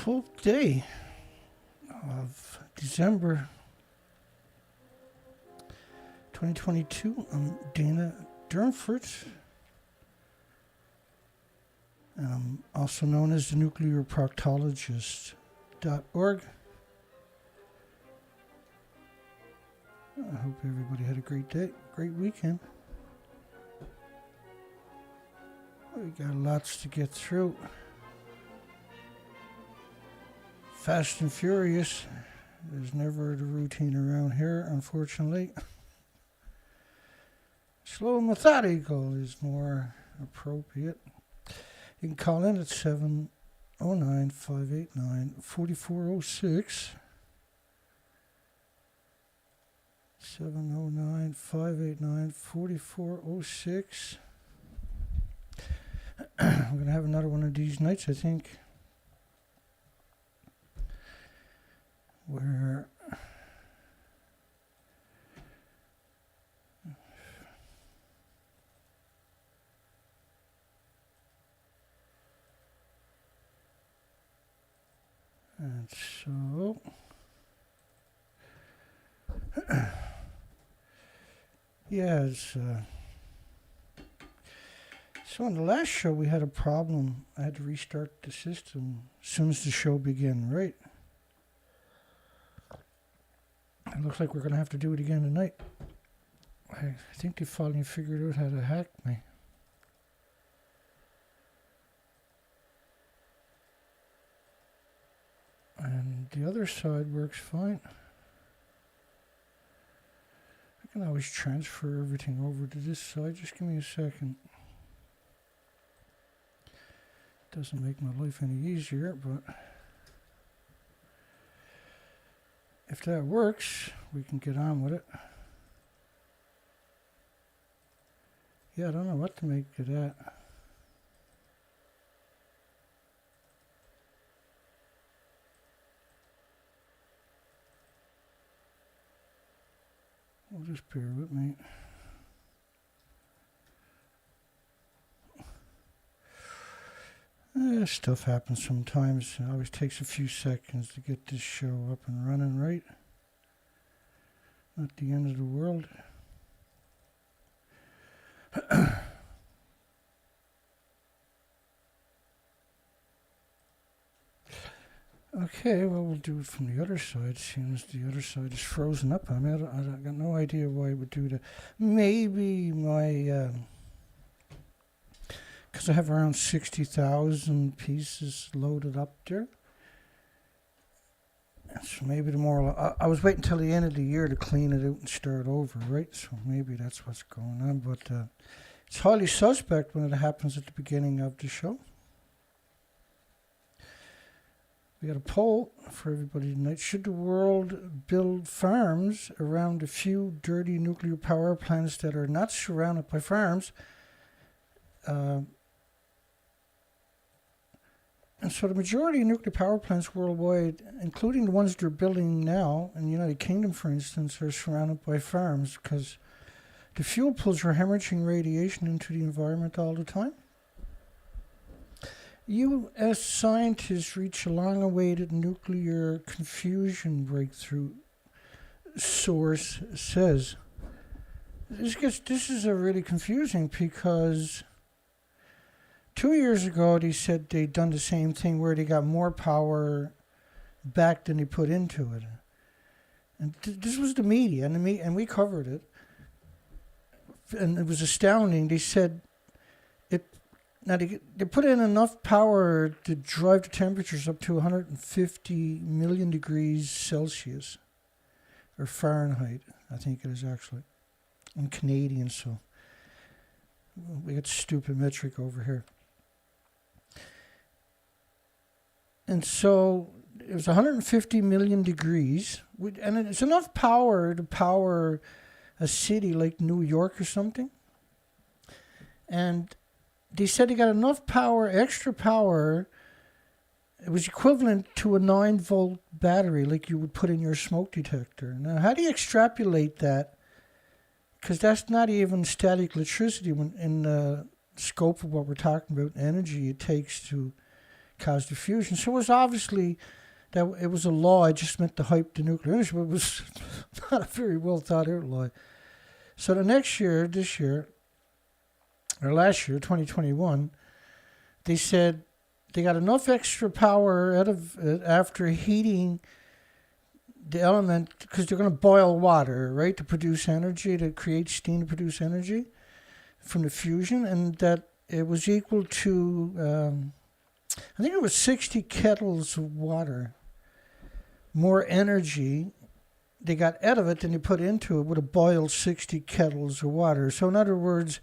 12th day of December 2022. I'm Dana Durnford, and I'm also known as the Nuclear Proctologist.org. I hope everybody had a great day, great weekend. We got lots to get through. Fast and furious. There's never the routine around here, unfortunately. Slow and methodical is more appropriate. You can call in at 709-589-4406. 709-589-4406. I'm going to have another one of these nights, I think, where and so yeah, it's so on the last show we had a problem. I had to restart the system as soon as the show began, right? It looks like we're going to have to do it again tonight. I think they finally figured out how to hack me. And the other side works fine. I can always transfer everything over to this side. Just give me a second. Doesn't make my life any easier, but if that works, we can get on with it. Yeah, I don't know what to make of that. Well, just bear with me. Stuff happens sometimes. It always takes a few seconds to get this show up and running, right? Not the end of the world. Okay, well, we'll do it from the other side, seeing as the other side is frozen up. I mean, I got no idea why it would do that. Maybe my... because I have around 60,000 pieces loaded up there. So maybe the more... I was waiting until the end of the year to clean it out and start over, right? So maybe that's what's going on. But it's highly suspect when it happens at the beginning of the show. We got a poll for everybody tonight. Should the world build farms around a few dirty nuclear power plants that are not surrounded by farms? And so the majority of nuclear power plants worldwide, including the ones they're building now in the United Kingdom, for instance, are surrounded by farms because the fuel pools are hemorrhaging radiation into the environment all the time. U.S. scientists reach a long-awaited nuclear confusion breakthrough, source says. This is a really confusing because 2 years ago they said they'd done the same thing where they got more power back than they put into it. And this was the media, and we covered it. And it was astounding. They said Now, they put in enough power to drive the temperatures up to 150 million degrees Celsius, or Fahrenheit, I think it is actually, in Canadian, so we got stupid metric over here. And so it was 150 million degrees, and it's enough power to power a city like New York or something. And they said they got enough power, extra power. It was equivalent to a 9-volt battery like you would put in your smoke detector. Now, how do you extrapolate that? Because that's not even static electricity in the scope of what we're talking about, energy it takes to caused the fusion. So it was obviously that it was a law. It just meant to hype the nuclear industry, but it was not a very well thought out law. So the next year, this year, or last year, 2021, they said they got enough extra power out of it after heating the element, because they're going to boil water, right, to produce energy, to create steam to produce energy from the fusion, and that it was equal to, I think it was 60 kettles of water, more energy they got out of it than they put into it would have boiled 60 kettles of water. So in other words,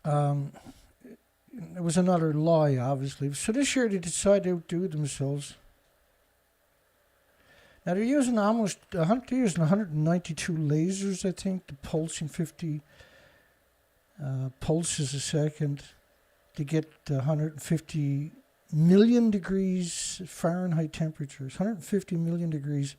it was another lie, obviously. So this year they decided to outdo themselves. Now they're using almost 192 lasers, I think, to pulsing 50 pulses a second to get 150 million degrees Fahrenheit temperatures, 150 million degrees.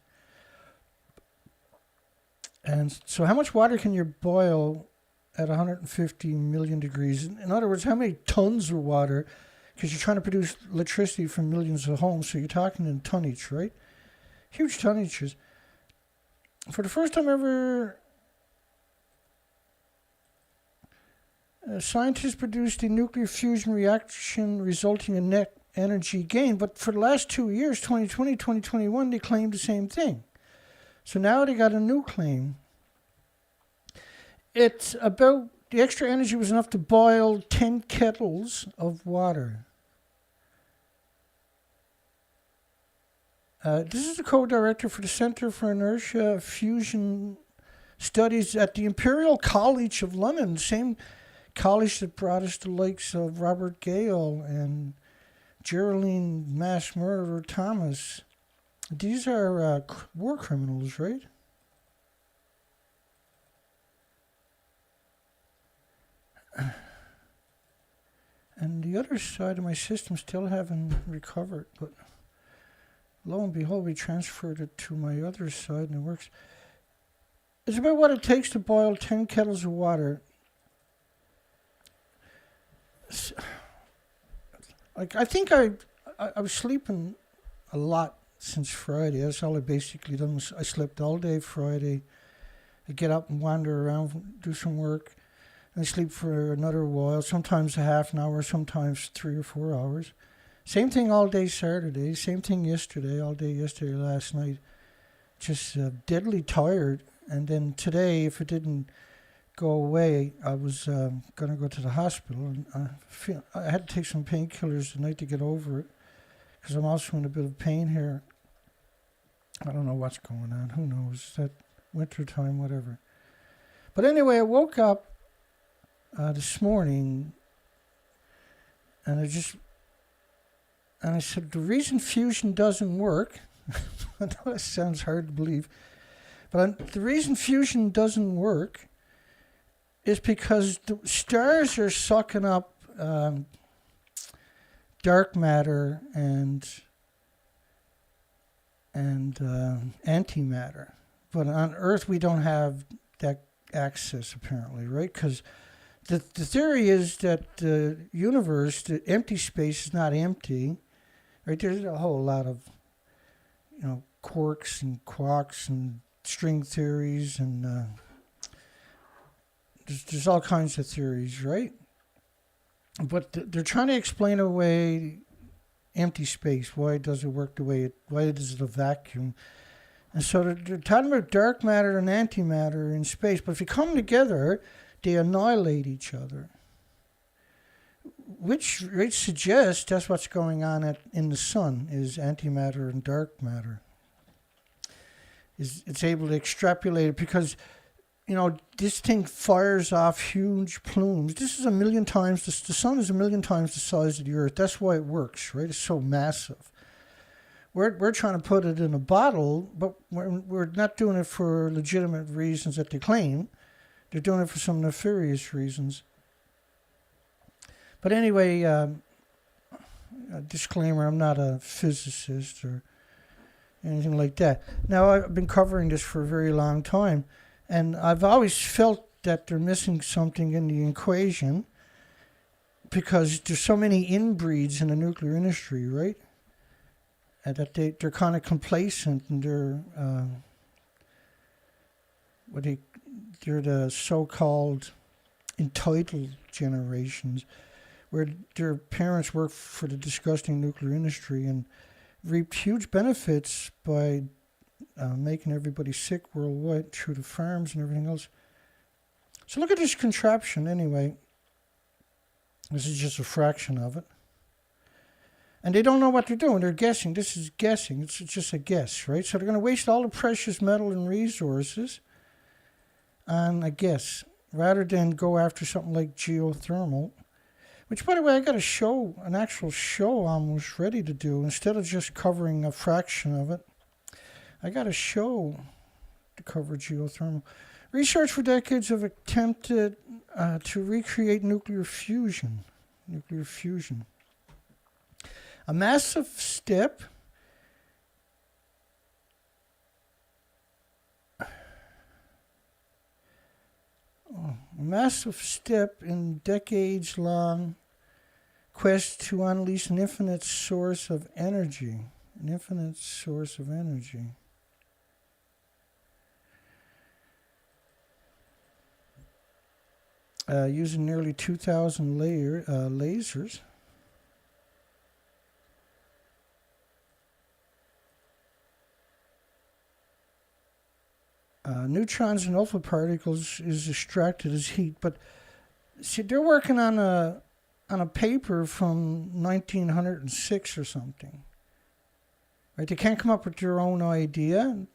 And so how much water can you boil at 150 million degrees? In other words, how many tons of water? Because you're trying to produce electricity from millions of homes, so you're talking in tonnage, right? Huge tonnages. For the first time ever, scientists produced a nuclear fusion reaction resulting in net energy gain. But for the last 2 years, 2020, 2021, they claimed the same thing. So now they got a new claim. It's about the extra energy was enough to boil 10 kettles of water. This is the co-director for the Center for Inertia Fusion Studies at the Imperial College of London, same college that brought us the likes of Robert Gale and Geraldine mass murderer Thomas. These are war criminals, right? And the other side of my system still haven't recovered, but lo and behold, we transferred it to my other side and it works. It's about what it takes to boil 10 kettles of water. Like, I think I was sleeping a lot since Friday. That's all I basically done. I slept all day Friday. I get up and wander around, do some work, and I sleep for another while, sometimes a half an hour, sometimes 3 or 4 hours. Same thing all day Saturday, same thing yesterday, all day yesterday, last night. Just deadly tired. And then today, if it didn't go away, I was going to go to the hospital. And I had to take some painkillers tonight to get over it, because I'm also in a bit of pain here. I don't know what's going on. Who knows? That winter time, whatever. But anyway, I woke up this morning, and I said, the reason fusion doesn't work, I know that sounds hard to believe, but the reason fusion doesn't work is because the stars are sucking up dark matter and antimatter. But on Earth, we don't have that access, apparently, right? Because the theory is that the universe, the empty space, is not empty. Right, there's a whole lot of, quarks and quarks and string theories, and there's all kinds of theories, right? But they're trying to explain away empty space. Why does it work the way why is it a vacuum? And so they're talking about dark matter and antimatter in space. But if you come together, they annihilate each other. Which suggests that's what's going on in the sun, is antimatter and dark matter. It's able to extrapolate it because, this thing fires off huge plumes. This is 1,000,000 times, the sun is 1,000,000 times the size of the Earth. That's why it works, right? It's so massive. We're trying to put it in a bottle, but we're not doing it for legitimate reasons that they claim. They're doing it for some nefarious reasons. But anyway, a disclaimer, I'm not a physicist or anything like that. Now, I've been covering this for a very long time, and I've always felt that they're missing something in the equation. because there's so many inbreeds in the nuclear industry, right? And that they're kind of complacent, and they're the so-called entitled generations, where their parents worked for the disgusting nuclear industry and reaped huge benefits by making everybody sick worldwide through the farms and everything else. So look at this contraption anyway. This is just a fraction of it. And they don't know what they're doing. They're guessing. This is guessing. It's just a guess, right? So they're going to waste all the precious metal and resources on a guess, rather than go after something like geothermal, which, by the way, I got an actual show almost ready to do. Instead of just covering a fraction of it, I got a show to cover geothermal. Research for decades have attempted to recreate nuclear fusion. A massive step in decades-long quest to unleash an infinite source of energy. Using nearly 2,000 lasers. Neutrons and alpha particles is extracted as heat, but see, they're working on a paper from 1906 or something. Right? They can't come up with their own idea.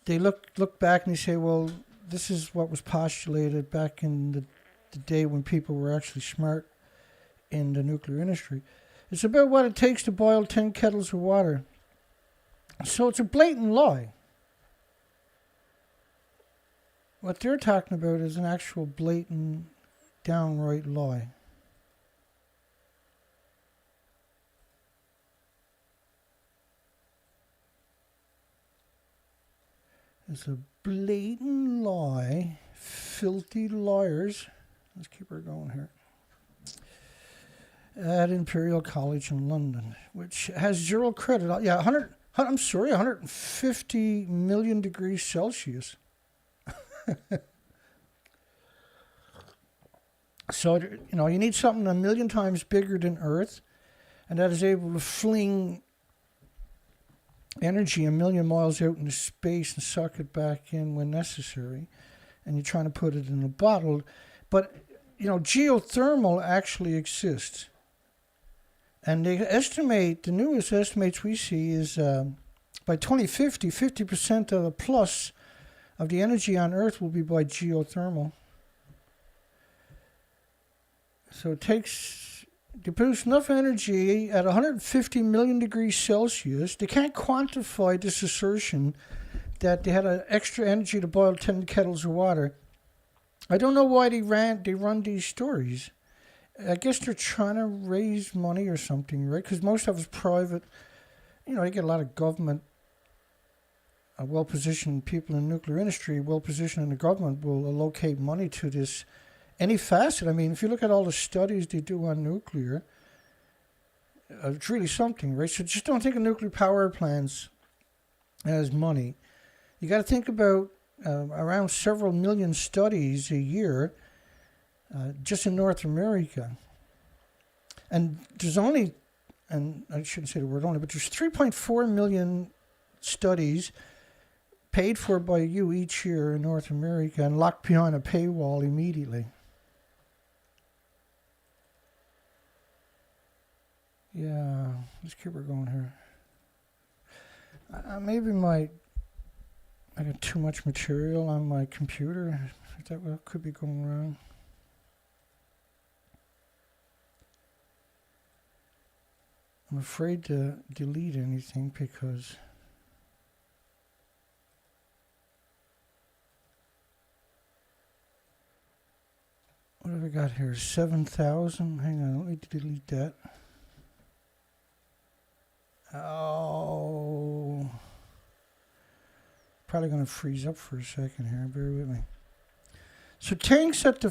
They look back and they say, well, this is what was postulated back in the day when people were actually smart in the nuclear industry. It's about what it takes to boil 10 kettles of water. So it's a blatant lie. What they're talking about is an actual blatant, downright lie. It's a blatant lie. Filthy liars. Let's keep her going here. At Imperial College in London, which has zero credit. Yeah, 150 million degrees Celsius. So, you need something a million times bigger than Earth, and that is able to fling energy a million miles out into space and suck it back in when necessary. And you're trying to put it in a bottle. But, geothermal actually exists. And they estimate, the newest estimates we see is by 2050, 50% of the plus of the energy on Earth will be by geothermal. So it takes, to produce enough energy at 150 million degrees Celsius. They can't quantify this assertion that they had extra energy to boil 10 kettles of water. I don't know why they run these stories. I guess they're trying to raise money or something, right? Because most of it's private. They get a lot of government, well-positioned people in the nuclear industry, well-positioned in the government will allocate money to this. Any facet. I mean, if you look at all the studies they do on nuclear, it's really something, right? So just don't think of nuclear power plants as money. You got to think about around several million studies a year just in North America. And there's only, and I shouldn't say the word only, but there's 3.4 million studies paid for by you each year in North America and locked behind a paywall immediately. Yeah, let's keep her going here. Maybe I got too much material on my computer. Is that what could be going wrong? I'm afraid to delete anything because what have I got here? 7,000. Hang on, let me delete that. Oh, probably going to freeze up for a second here. Bear with me. So tanks at the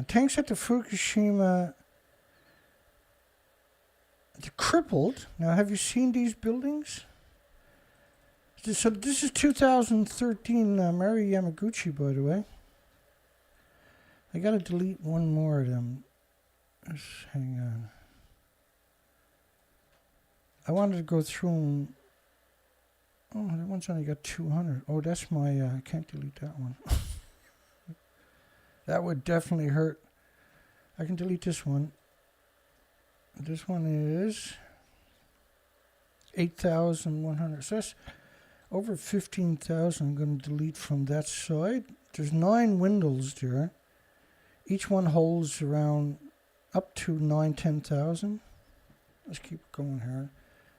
tanks at the Fukushima, they're crippled. Now, have you seen these buildings? So this is 2013 Mari Yamaguchi, by the way. I gotta delete one more of them. Just hang on. I wanted to go through them. Oh, that one's only got 200. Oh, that's my, I can't delete that one. That would definitely hurt. I can delete this one. This one is 8,100. So that's over 15,000. I'm going to delete from that side. There's 9 windows there. Each one holds around up to 10,000. Let's keep going here.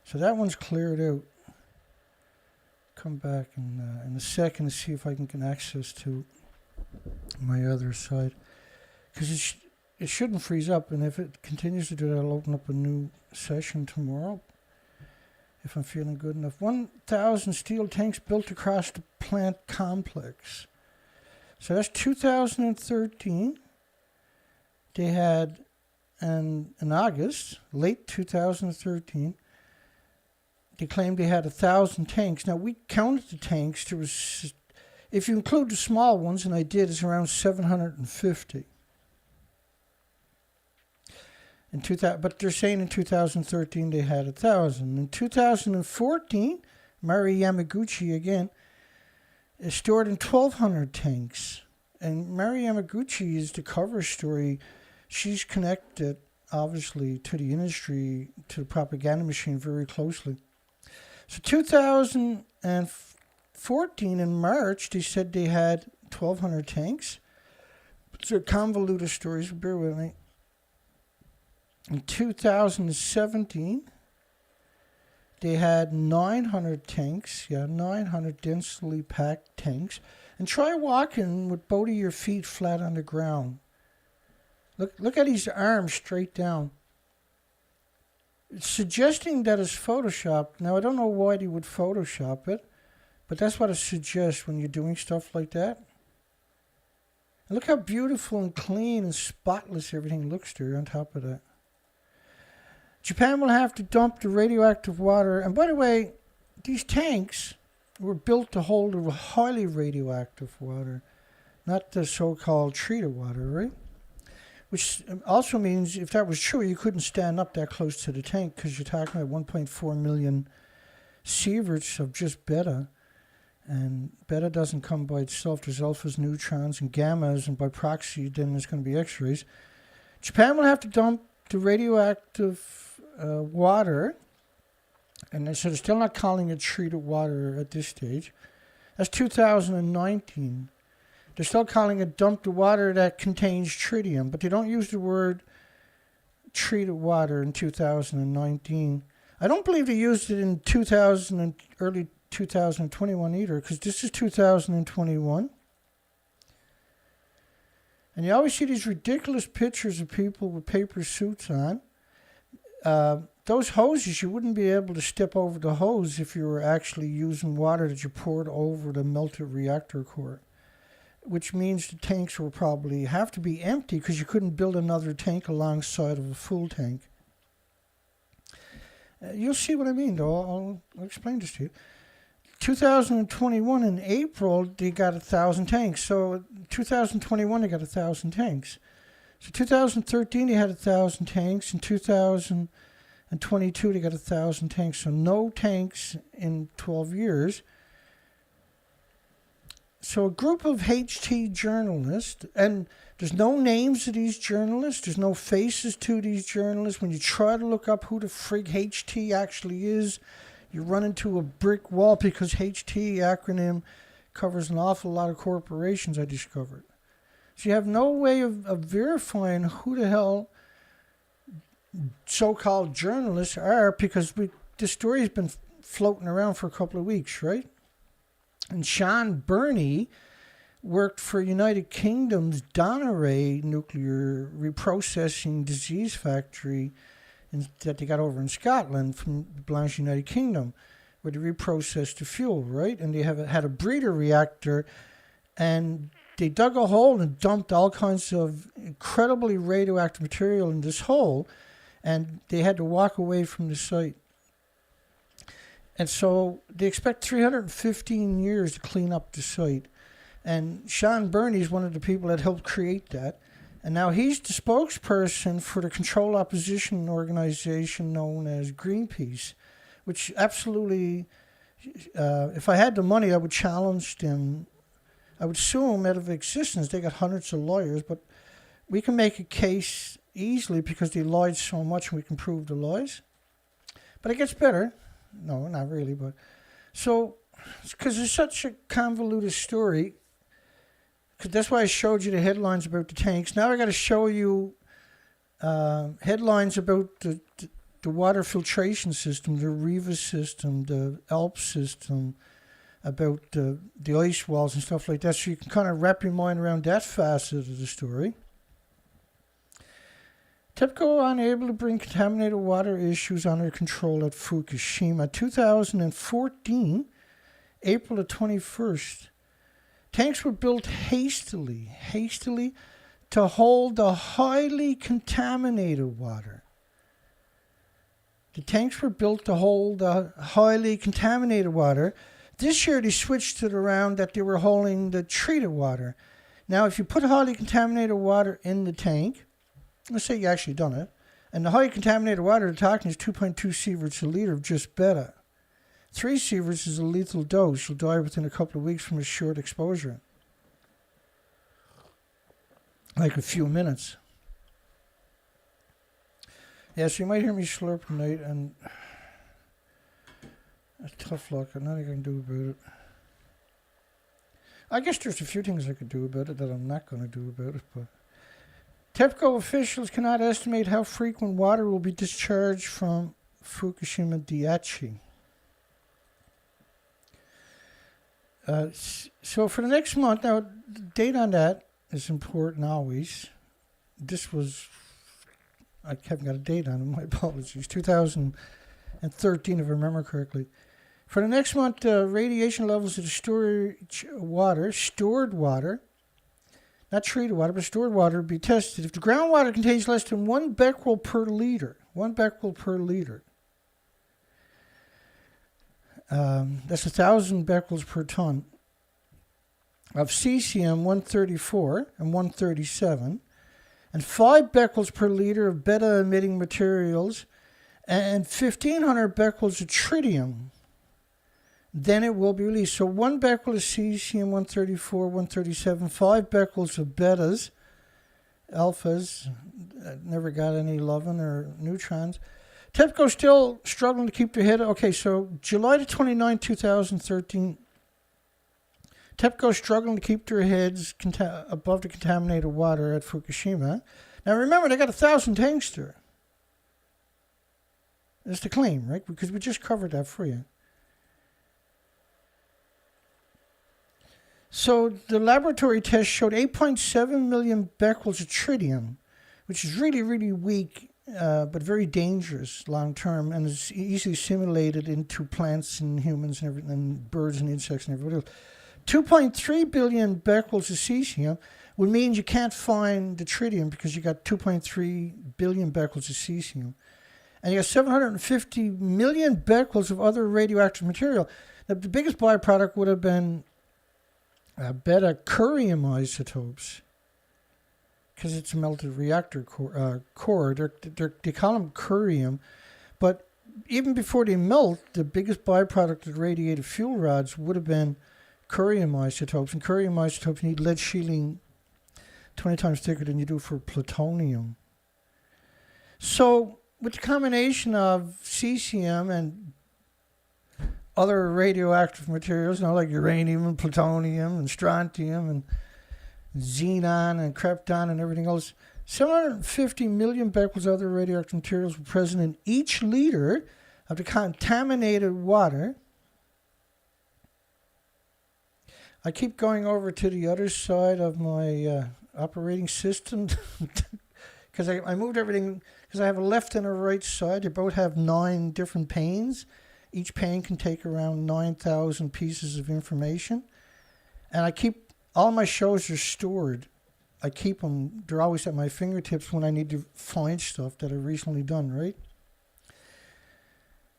So that one's cleared out. Come back in a second and see if I can get access to my other side. Because it shouldn't freeze up, and if it continues to do that, I'll open up a new session tomorrow if I'm feeling good enough. 1,000 steel tanks built across the plant complex. So that's 2013. They had, in August, late 2013, they claimed they had 1,000 tanks. Now, we counted the tanks. There was, if you include the small ones, and I did, it's around 750. But they're saying in 2013 they had 1,000. In 2014, Mari Yamaguchi again is stored in 1,200 tanks. And Mari Yamaguchi is the cover story. She's connected, obviously, to the industry, to the propaganda machine very closely. So 2014 in March, they said they had 1,200 tanks. It's a convoluted story, so bear with me. In 2017, they had 900 tanks. 900 densely packed tanks. And try walking with both of your feet flat on the ground. Look at his arms straight down. It's suggesting that it's Photoshopped. Now, I don't know why they would Photoshop it, but that's what it suggests when you're doing stuff like that. And look how beautiful and clean and spotless everything looks there on top of that. Japan will have to dump the radioactive water. And by the way, these tanks were built to hold the highly radioactive water, not the so-called treated water, right? Which also means, if that was true, you couldn't stand up that close to the tank because you're talking about 1.4 million sieverts of just beta. And beta doesn't come by itself. There's alphas, neutrons, and gammas, and by proxy, then there's going to be X-rays. Japan will have to dump the radioactive water, and so they're still not calling it treated water at this stage. That's 2019. They're still calling it dump the water that contains tritium, but they don't use the word treated water in 2019. I don't believe they used it in early 2021 either, because this is 2021. And you always see these ridiculous pictures of people with paper suits on. Those hoses, you wouldn't be able to step over the hose if you were actually using water that you poured over the melted reactor core, which means the tanks will probably have to be empty because you couldn't build another tank alongside of a full tank. You'll see what I mean, though. I'll explain this to you. 2021 in April, they got 1,000 tanks. So 2021, they got 1,000 tanks. So 2013, they had 1,000 tanks. In 2022, they got 1,000 tanks. So no tanks in 12 years. So a group of HT journalists, and there's no names of these journalists. There's no faces to these journalists. When you try to look up who the frig HT actually is, you run into a brick wall because HT acronym covers an awful lot of corporations, I discovered. So you have no way of verifying who the hell so-called journalists are, because this story has been floating around for a couple of weeks, right? And Shaun Burnie worked for United Kingdom's Durnford nuclear reprocessing disease factory that they got over in Scotland from the Blanche United Kingdom, where they reprocessed the fuel, right? And they had a breeder reactor, and they dug a hole and dumped all kinds of incredibly radioactive material in this hole, and they had to walk away from the site. And so they expect 315 years to clean up the site. And Shaun Burnie is one of the people that helped create that. And now he's the spokesperson for the control opposition organization known as Greenpeace, which absolutely, if I had the money, I would challenge them. I would sue them out of existence. They got hundreds of lawyers, but we can make a case easily because they lied so much and we can prove the lies. But it gets better. No, not really, but so because it's such a convoluted story. Cause that's why I showed you the headlines about the tanks. Now I got to show you headlines about the water filtration system, the Riva system, the ALP system, about the ice walls and stuff like that, so you can kind of wrap your mind around that facet of the story. TEPCO unable to bring contaminated water issues under control at Fukushima. 2014, April the 21st. Tanks were built hastily to hold the highly contaminated water. The tanks were built to hold the highly contaminated water. This year they switched it around that they were holding the treated water. Now if you put highly contaminated water in the tank, let's say you actually done it, and the highly contaminated water they're talking is 2.2 sieverts a liter of just beta. 3 sieverts is a lethal dose. You'll die within a couple of weeks from a short exposure. Like a few minutes. Yeah, so you might hear me slurp tonight, and it's tough luck. There's nothing I can do about it. I guess there's a few things I could do about it that I'm not going to do about it, but TEPCO officials cannot estimate how frequent water will be discharged from Fukushima Daiichi. So for the next month, now the date on that is important always. This was, I haven't got a date on it, my apologies, 2013 if I remember correctly. For the next month, radiation levels of the stored water, not treated water, but stored water will be tested. If the groundwater contains less than 1 becquerel per liter, that's 1,000 becquerels per ton of cesium-134 and 137, and 5 becquerels per liter of beta-emitting materials, and 1,500 becquerels of tritium, then it will be released. So 1 becquerel of cesium-134, 137, 5 becquerels of betas, alphas, never got any loving or neutrons. TEPCO still struggling to keep their head. Okay, so July the 29th, 2013, TEPCO struggling to keep their heads above the contaminated water at Fukushima. Now remember, they got 1,000 tanks there. That's the claim, right? Because we just covered that for you. So the laboratory test showed 8.7 million becquerels of tritium, which is really, really weak, but very dangerous long term, and is easily simulated into plants and humans and everything, and birds and insects and everything else. 2.3 billion becquerels of cesium would mean you can't find the tritium because you got 2.3 billion becquerels of cesium. And you got 750 million becquerels of other radioactive material. Now, the biggest byproduct would have been beta curium isotopes, because it's a melted reactor core. They call them curium, but even before they melt, the biggest byproduct of radiated fuel rods would have been curium isotopes, and curium isotopes need lead shielding 20 times thicker than you do for plutonium. So with the combination of cesium and other radioactive materials, like uranium and plutonium and strontium and xenon and krypton and everything else, 750 million becquerels of other radioactive materials were present in each liter of the contaminated water. I keep going over to the other side of my operating system because I moved everything, because I have a left and a right side. They both have 9 different panes. Each pane can take around 9,000 pieces of information. And I keep all my shows are stored. I keep them. They're always at my fingertips when I need to find stuff that I've recently done, right?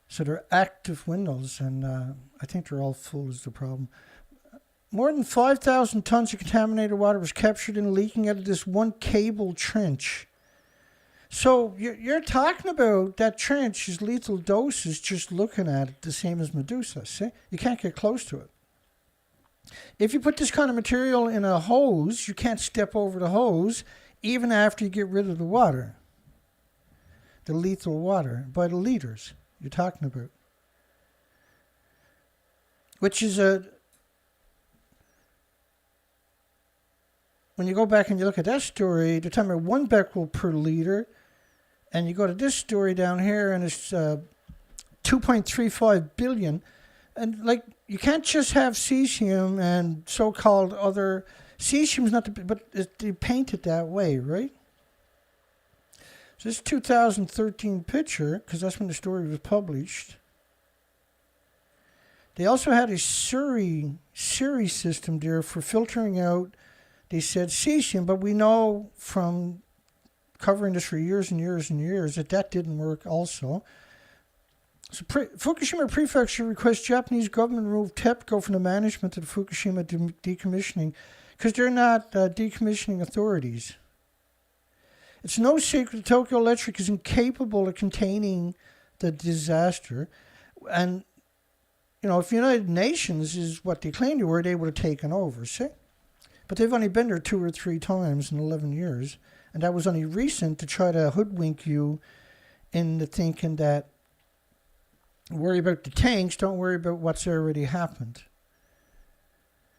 So they're active windows, and I think they're all full is the problem. More than 5,000 tons of contaminated water was captured and leaking out of this one cable trench. So you're talking about that trench is lethal doses just looking at it, the same as Medusa, see? You can't get close to it. If you put this kind of material in a hose, you can't step over the hose even after you get rid of the water. The lethal water, by the liters you're talking about. Which is when you go back and you look at that story, they're talking about 1 becquerel per liter. And you go to this story down here, and it's 2.35 billion. And, like, you can't just have cesium and so-called other... Cesium's not... but they paint it that way, right? So this 2013 picture, because that's when the story was published. They also had a Surrey system there for filtering out, they said, cesium. But we know from covering this for years and years and years that didn't work also. So Fukushima Prefecture requests Japanese government remove TEPCO from the management of the Fukushima decommissioning because they're not decommissioning authorities. It's no secret that Tokyo Electric is incapable of containing the disaster. And, you know, if United Nations is what they claim they were, they would have taken over, see? But they've only been there 2 or 3 times in 11 years. And that was only recent to try to hoodwink you into thinking that worry about the tanks, don't worry about what's already happened.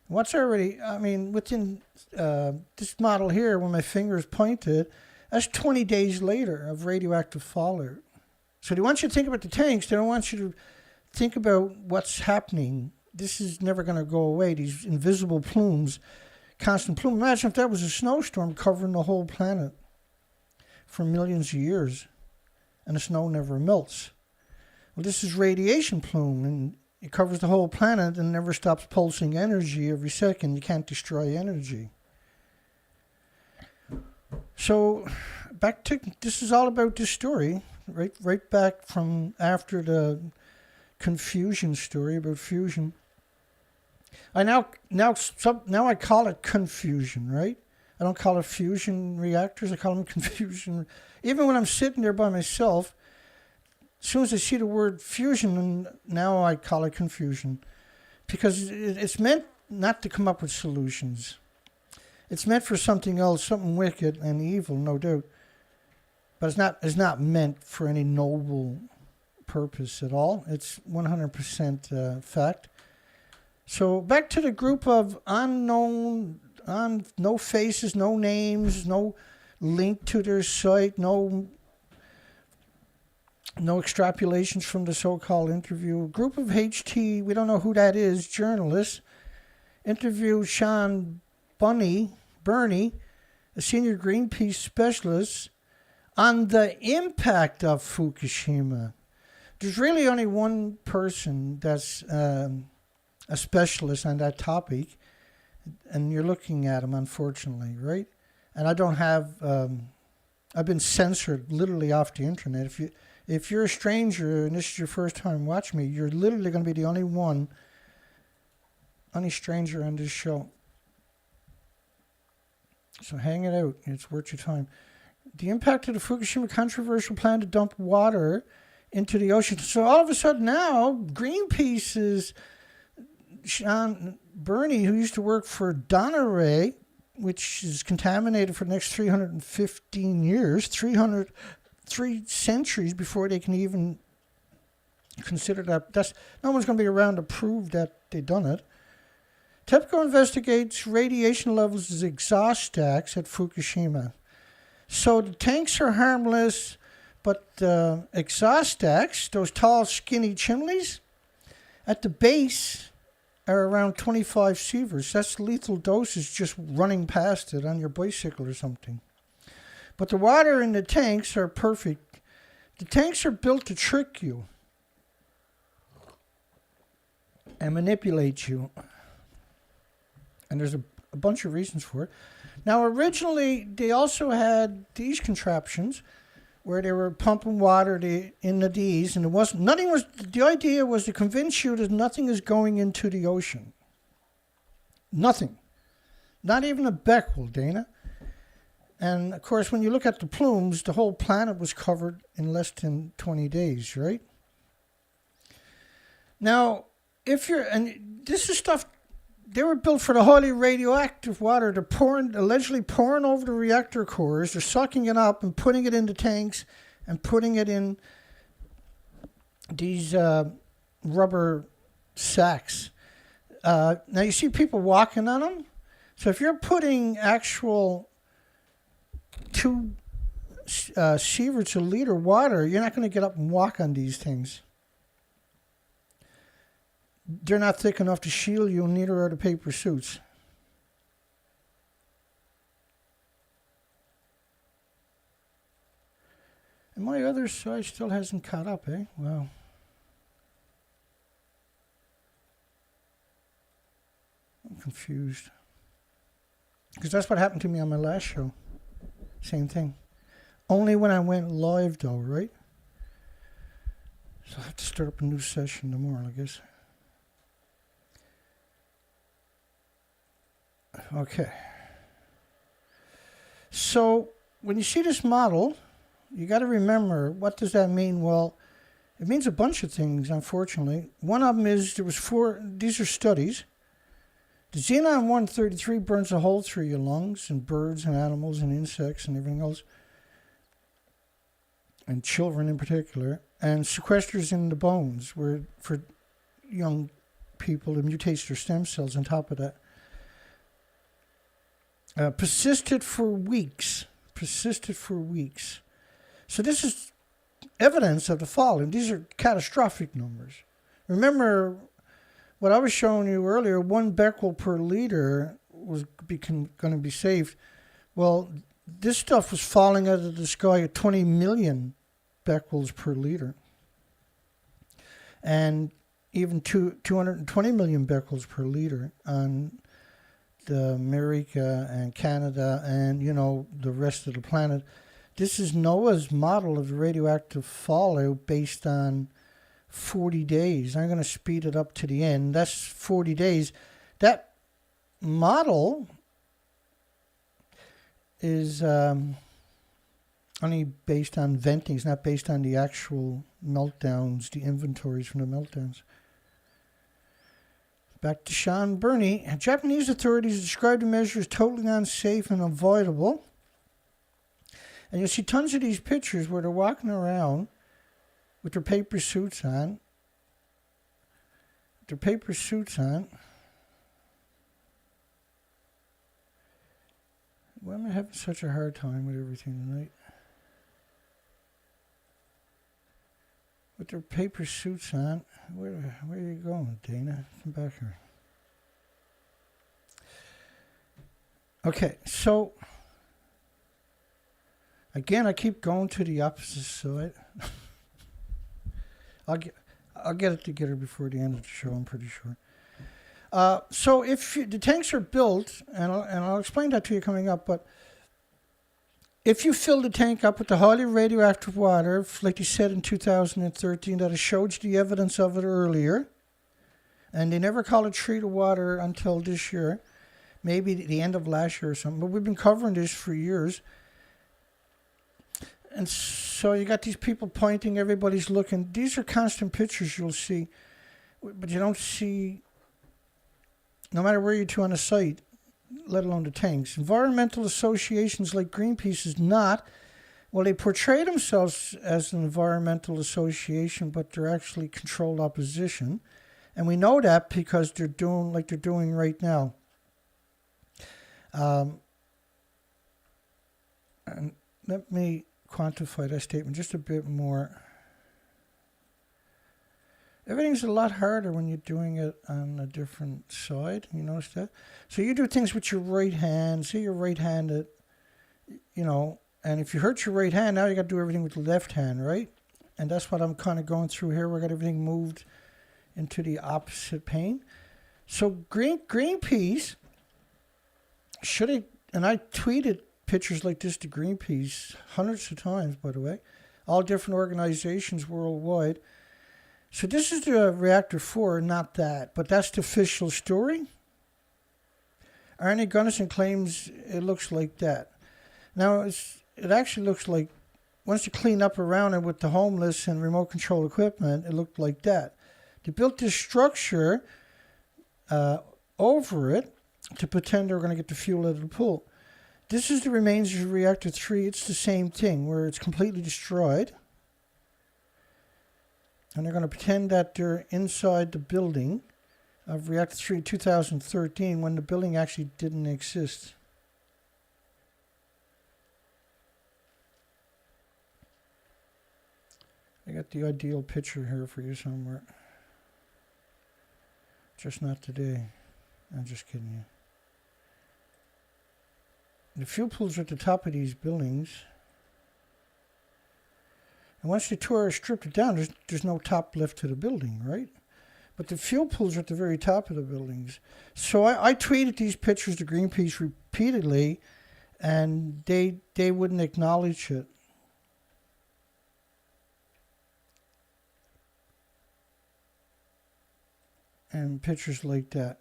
What's already, I mean, within this model here, when my finger is pointed, that's 20 days later of radioactive fallout. So they want you to think about the tanks. They don't want you to think about what's happening. This is never going to go away, these invisible plumes. Constant plume. Imagine if that was a snowstorm covering the whole planet for millions of years and the snow never melts. Well, this is radiation plume, and it covers the whole planet and never stops pulsing energy every second. You can't destroy energy. So this is all about this story, right back from after the confusion story about fusion. Now I call it confusion, right? I don't call it fusion reactors. I call them confusion. Even when I'm sitting there by myself, as soon as I see the word fusion, now I call it confusion. Because it's meant not to come up with solutions. It's meant for something else, something wicked and evil, no doubt. But it's not meant for any noble purpose at all. It's 100% fact. So back to the group of unknown, no faces, no names, no link to their site, no extrapolations from the so-called interview. A group of HT, we don't know who that is, journalists, interviewed Shaun Burnie, a senior Greenpeace specialist, on the impact of Fukushima. There's really only one person that's a specialist on that topic, and you're looking at him, unfortunately, right? And I don't have, I've been censored literally off the internet. If you're a stranger and this is your first time watching me, you're literally going to be the only stranger on this show. So hang it out. It's worth your time. The impact of the Fukushima controversial plan to dump water into the ocean. So all of a sudden now, Greenpeace is Shaun Burnie, who used to work for Durnford, which is contaminated for the next 315 years, 3 centuries before they can even consider that. No one's going to be around to prove that they done it. TEPCO investigates radiation levels as exhaust stacks at Fukushima. So the tanks are harmless, but exhaust stacks, those tall, skinny chimneys, at the base are around 25 sieverts. That's lethal doses just running past it on your bicycle or something. But the water in the tanks are perfect. The tanks are built to trick you and manipulate you. And there's a a bunch of reasons for it. Now, originally, they also had these contraptions where they were pumping water in the D's, and the idea was to convince you that nothing is going into the ocean. Nothing. Not even a Becquerel, Dana. And, of course, when you look at the plumes, the whole planet was covered in less than 20 days, right? Now, and this is stuff, they were built for the highly radioactive water. They're allegedly pouring over the reactor cores. They're sucking it up and putting it into tanks and putting it in these rubber sacks. Now, you see people walking on them. So if you're putting actual 2 sieverts a liter water, you're not going to get up and walk on these things. They're not thick enough to shield you, and neither are the paper suits. And my other side still hasn't caught up, eh? Wow. I'm confused. Because that's what happened to me on my last show. Same thing. Only when I went live, though, right? So I'll have to start up a new session tomorrow, I guess. Okay. So when you see this model, you got to remember, what does that mean? Well, it means a bunch of things, unfortunately. One of them is these are studies. The xenon-133 burns a hole through your lungs, and birds and animals and insects and everything else, and children in particular, and sequesters in the bones, where for young people it mutates their stem cells on top of that. Persisted for weeks. So this is evidence of the fall, and these are catastrophic numbers. Remember what I was showing you earlier, 1 Becquerel per liter was going to be saved. Well, this stuff was falling out of the sky at 20 million Becquerels per liter. And even 220 million Becquerels per liter on the America and Canada and, the rest of the planet. This is NOAA's model of the radioactive fallout based on 40 days. I'm going to speed it up to the end. That's 40 days. That model is only based on venting. It's not based on the actual meltdowns, the inventories from the meltdowns. Back to Shaun Burnie. Japanese authorities described the measure as totally unsafe and unavoidable. And you'll see tons of these pictures where they're walking around with their paper suits on. Why am I having such a hard time with everything tonight? With their paper suits on. Where are you going, Dana? Come back here. Okay, so again, I keep going to the opposite side. I'll get it together before the end of the show, I'm pretty sure. So if the tanks are built, and I'll explain that to you coming up, but if you fill the tank up with the highly radioactive water, like you said in 2013, that I showed you the evidence of it earlier, and they never called it treated water until this year, maybe the end of last year or something, but we've been covering this for years. And so you got these people pointing, everybody's looking. These are constant pictures you'll see, but you don't see, no matter where you're to on the site, let alone the tanks. Environmental associations like Greenpeace is not. Well, they portray themselves as an environmental association, but they're actually controlled opposition. And we know that because they're doing like they're doing right now. And let me quantify that statement just a bit more. Everything's a lot harder when you're doing it on a different side. You notice that? So you do things with your right hand. Say you're right-handed, and if you hurt your right hand, now you got to do everything with the left hand, right? And that's what I'm kind of going through here. We got everything moved into the opposite pane. So Greenpeace should I, and I tweeted pictures like this to Greenpeace hundreds of times, by the way, all different organizations worldwide. So this is the Reactor 4, not that, but that's the official story. Arnie Gunnison claims it looks like that. Now, it actually looks like, once you clean up around it with the homeless and remote control equipment, it looked like that. They built this structure over it to pretend they're going to get the fuel out of the pool. This is the remains of Reactor 3. It's the same thing, where it's completely destroyed. And they're going to pretend that they're inside the building of Reactor 3 in 2013 when the building actually didn't exist. I got the ideal picture here for you somewhere. Just not today. I'm just kidding you. The fuel pools are at the top of these buildings. And once the tour stripped it down, there's no top left to the building, right? But the fuel pools are at the very top of the buildings. So I tweeted these pictures to Greenpeace repeatedly, and they wouldn't acknowledge it. And pictures like that.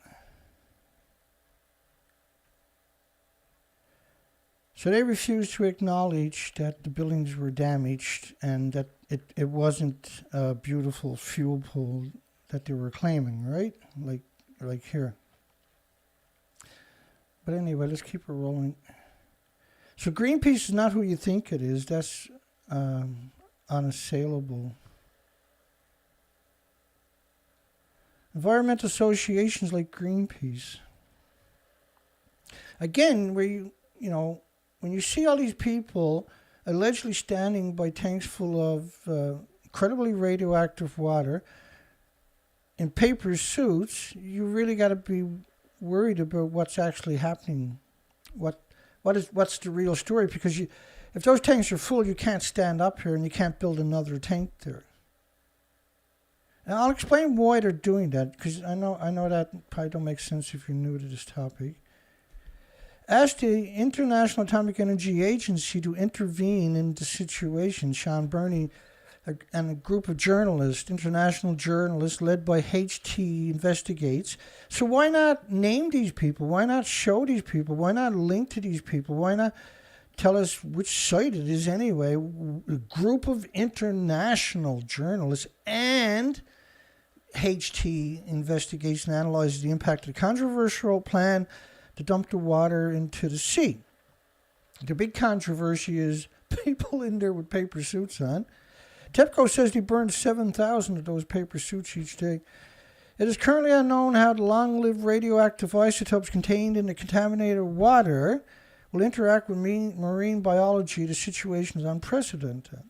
So they refused to acknowledge that the buildings were damaged and that it wasn't a beautiful fuel pool that they were claiming, right? Like here. But anyway, let's keep it rolling. So Greenpeace is not who you think it is. That's unassailable. Environmental associations like Greenpeace. Again, where when you see all these people allegedly standing by tanks full of incredibly radioactive water in paper suits, you really got to be worried about what's actually happening. What's the real story? Because if those tanks are full, you can't stand up here and you can't build another tank there. And I'll explain why they're doing that, because I know that probably don't make sense if you're new to this topic. Asked the International Atomic Energy Agency to intervene in the situation, Shaun Burnie and a group of journalists, international journalists led by HT Investigates. So why not name these people? Why not show these people? Why not link to these people? Why not tell us which site it is anyway? A group of international journalists and HT investigates and analyzes the impact of the controversial plan to dump the water into the sea. The big controversy is people in there with paper suits on. TEPCO says they burned 7,000 of those paper suits each day. It is currently unknown how the long-lived radioactive isotopes contained in the contaminated water will interact with marine biology. The situation is unprecedented.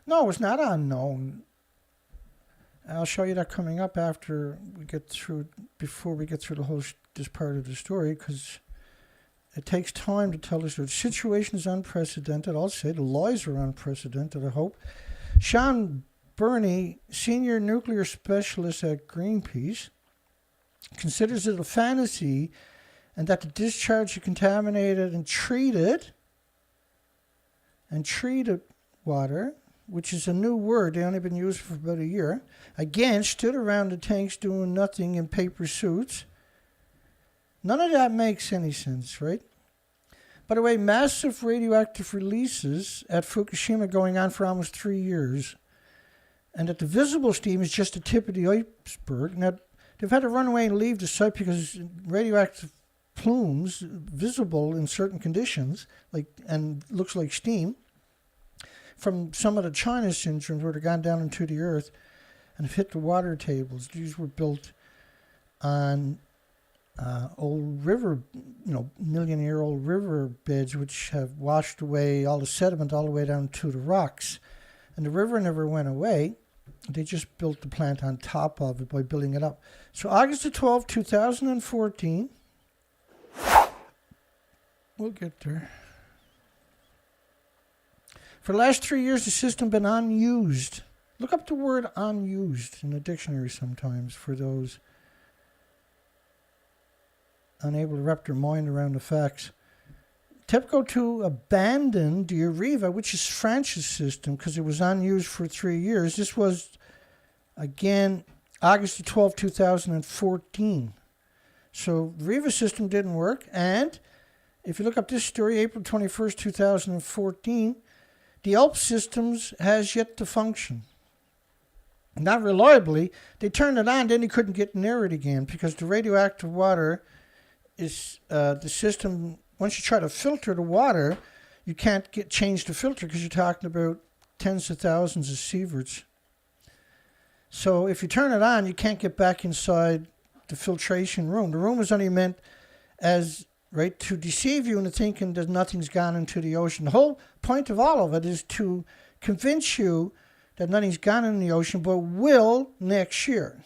No, it's not unknown. I'll show you that coming up before we get through this part of the story, because it takes time to tell us the situation is unprecedented. I'll say the lies are unprecedented, I hope. Shaun Burnie, senior nuclear specialist at Greenpeace, considers it a fantasy and that the discharge of contaminated and treated water, which is a new word, they only been used for about a year, again stood around the tanks doing nothing in paper suits. None of that makes any sense, right? By the way, massive radioactive releases at Fukushima going on for almost 3 years, and that the visible steam is just the tip of the iceberg. Now, they've had to run away and leave the site because radioactive plumes, visible in certain conditions, and looks like steam, from some of the China syndromes where they've gone down into the earth and have hit the water tables. These were built on old river, million-year-old river beds, which have washed away all the sediment all the way down to the rocks. And the river never went away. They just built the plant on top of it by building it up. So August the 12th, 2014, we'll get there. For the last 3 years, the system been unused. Look up the word unused in the dictionary sometimes for those. unable to wrap their mind around the facts. TEPCO to abandon the AREVA, which is France's system, because it was unused for 3 years. This was, again, August 12, 2014. So the AREVA system didn't work. And if you look up this story, April 21st, 2014, the ALP systems has yet to function. Not reliably. They turned it on, then they couldn't get near it again because the radioactive water is the system. Once you try to filter the water, you can't change the filter because you're talking about tens of thousands of sieverts. So if you turn it on, you can't get back inside the filtration room. The room was only meant as, right, to deceive you into thinking that nothing's gone into the ocean. The whole point of all of it is to convince you that nothing's gone in the ocean, but will next year.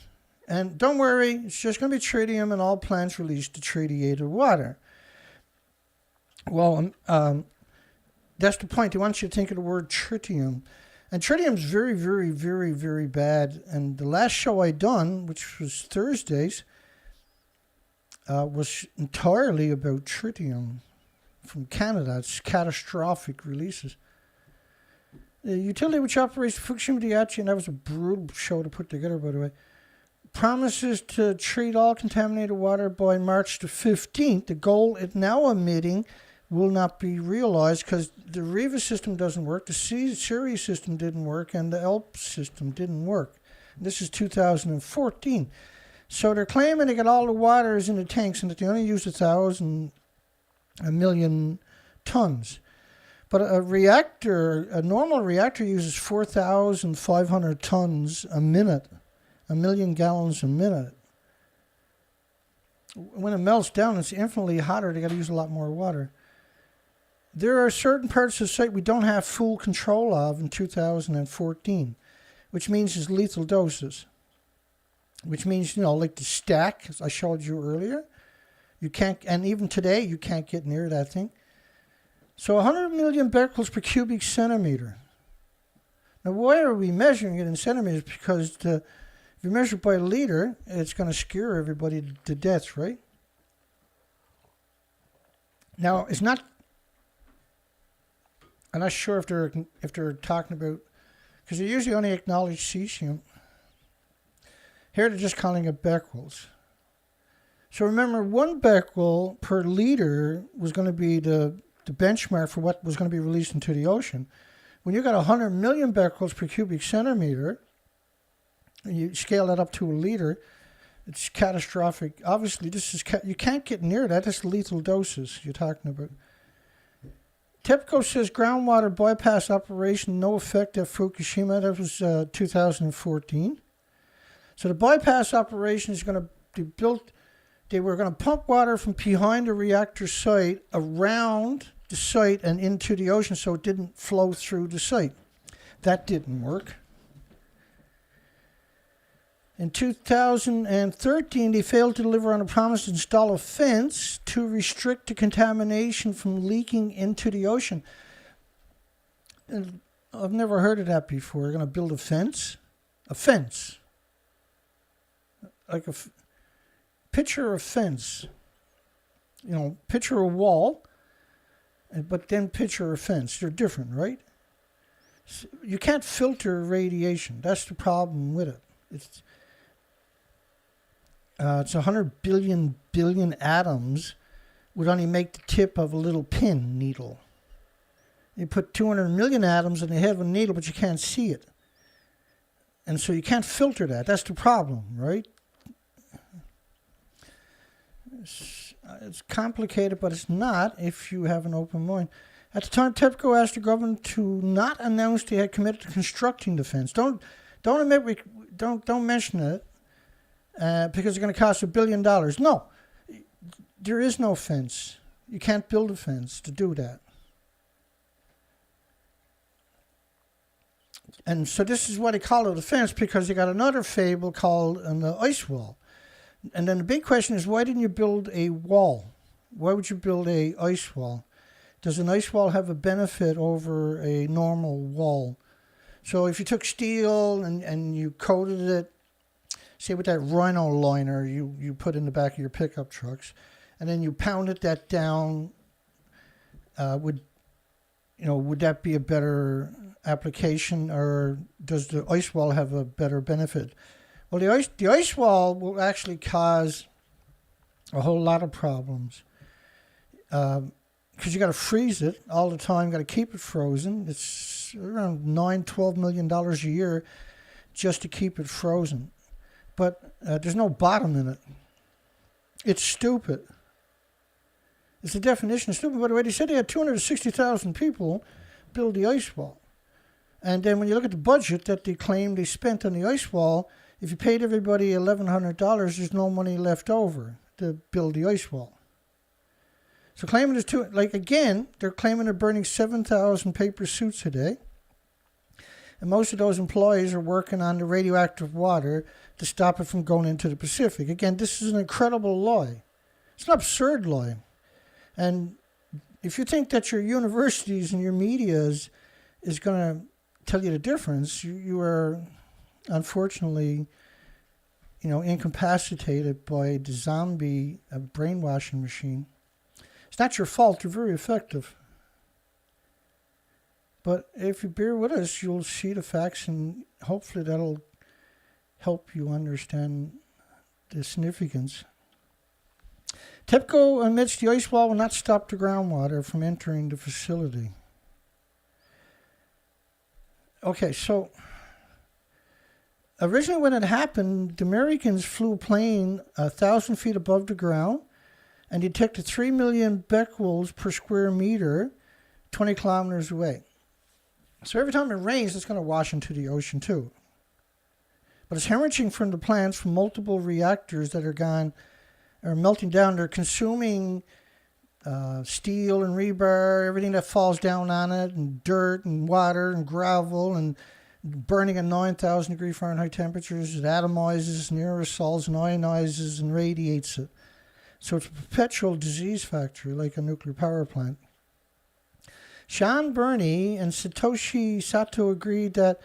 And don't worry, it's just going to be tritium, and all plants release the tritiated water. Well, that's the point. They want you to think of the word tritium. And tritium is very, very, very, very bad. And the last show I done, which was Thursdays, was entirely about tritium from Canada. It's catastrophic releases. The utility which operates Fukushima Reactor, and that was a brutal show to put together, by the way, promises to treat all contaminated water by March the 15th. The goal it now emitting will not be realized because the AREVA system doesn't work, the Siri system didn't work, and the ALP system didn't work. This is 2014. So they're claiming they got all the waters in the tanks and that they only use 1,000,000 tons. But a reactor, a normal reactor uses 4,500 tons a minute, 1,000,000 gallons a minute. When it melts down, it's infinitely hotter. They got to use a lot more water. There are certain parts of the site we don't have full control of in 2014, which means it's lethal doses. Which means, like the stack, as I showed you earlier, you can't, and even today, you can't get near that thing. So 100 million becquerels per cubic centimeter. Now, why are we measuring it in centimeters? Because if you measure it by a liter, it's going to scare everybody to death, right? Now, it's not. I'm not sure if they're talking about, because they usually only acknowledge cesium. Here they're just calling it becquerels. So remember, 1 becquerel per liter was going to be the benchmark for what was going to be released into the ocean. When you got 100 million becquerels per cubic centimeter, and you scale that up to a liter, it's catastrophic. Obviously, you can't get near that. That's lethal doses you're talking about. TEPCO says groundwater bypass operation, no effect at Fukushima. That was 2014. So the bypass operation is going to be built. They were going to pump water from behind the reactor site around the site and into the ocean so it didn't flow through the site. That didn't work. In 2013, they failed to deliver on a promise to install a fence to restrict the contamination from leaking into the ocean. And I've never heard of that before. They're going to build a fence? A fence. Like picture a fence. Picture a wall, but then picture a fence. They're different, right? So you can't filter radiation. That's the problem with it. It's 100 billion atoms would only make the tip of a little pin needle. You put 200 million atoms in the head of a needle, but you can't see it. And so you can't filter that. That's the problem, right? It's complicated, but it's not if you have an open mind. At the time, TEPCO asked the government to not announce they had committed to constructing the fence. Don't mention it. Because it's going to cost $1 billion. No, there is no fence. You can't build a fence to do that. And so this is why they call it a fence, because they got another fable called an ice wall. And then the big question is, why didn't you build a wall? Why would you build a ice wall? Does an ice wall have a benefit over a normal wall? So if you took steel and you coated it, say with that rhino liner you put in the back of your pickup trucks, and then you pounded that down, would that be a better application, or does the ice wall have a better benefit? Well, the ice wall will actually cause a whole lot of problems, because you got to freeze it all the time, got to keep it frozen. It's around $12 million a year just to keep it frozen. But there's no bottom in it. It's stupid. It's the definition of stupid. By the way, they said they had 260,000 people build the ice wall. And then when you look at the budget that they claim they spent on the ice wall, if you paid everybody $1,100, there's no money left over to build the ice wall. So claiming there's they're claiming they're burning 7,000 paper suits a day. And most of those employees are working on the radioactive water to stop it from going into the Pacific. Again, this is an incredible lie. It's an absurd lie. And if you think that your universities and your media is going to tell you the difference, you are unfortunately, incapacitated by the zombie brainwashing machine. It's not your fault. They're very effective. But if you bear with us, you'll see the facts, and hopefully that'll help you understand the significance. TEPCO admits the ice wall will not stop the groundwater from entering the facility. Okay, so originally when it happened, the Americans flew a plane 1,000 feet above the ground and detected 3 million becquerels per square meter 20 kilometers away. So every time it rains, it's going to wash into the ocean too. But it's hemorrhaging from the plants from multiple reactors that are melting down. They're consuming steel and rebar, everything that falls down on it, and dirt and water and gravel, and burning at 9,000 degree Fahrenheit temperatures. It atomizes and aerosols and ionizes and radiates it. So it's a perpetual disease factory like a nuclear power plant. Shaun Burnie and Satoshi Sato agreed that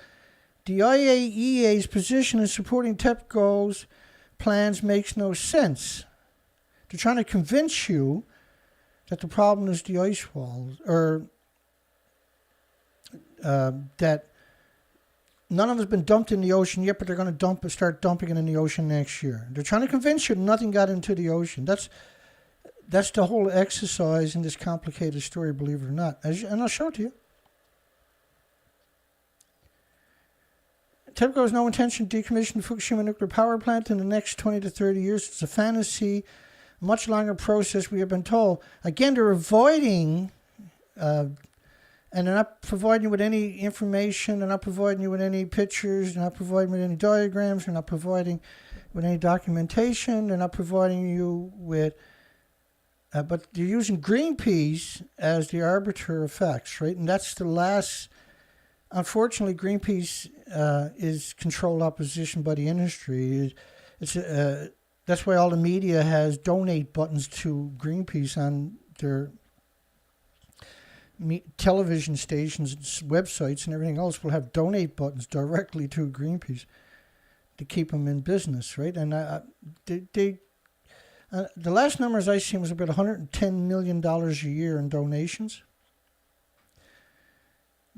the IAEA's position in supporting TEPCO's plans makes no sense. They're trying to convince you that the problem is the ice wall, or that none of it's been dumped in the ocean yet, but they're going to start dumping it in the ocean next year. They're trying to convince you nothing got into the ocean. That's the whole exercise in this complicated story, believe it or not. And I'll show it to you. TEPCO has no intention to decommission the Fukushima nuclear power plant in the next 20 to 30 years. It's a fantasy, much longer process, we have been told. Again, they're avoiding, and they're not providing you with any information, they're not providing you with any pictures, they're not providing with any diagrams, they're not providing with any documentation, they're not providing you with... but they're using Greenpeace as the arbiter of facts, right? And that's the last... Unfortunately, Greenpeace is controlled opposition by the industry. That's why all the media has donate buttons to Greenpeace on their television stations, websites, and everything else will have donate buttons directly to Greenpeace to keep them in business, right? And the last numbers I seen was about $110 million a year in donations.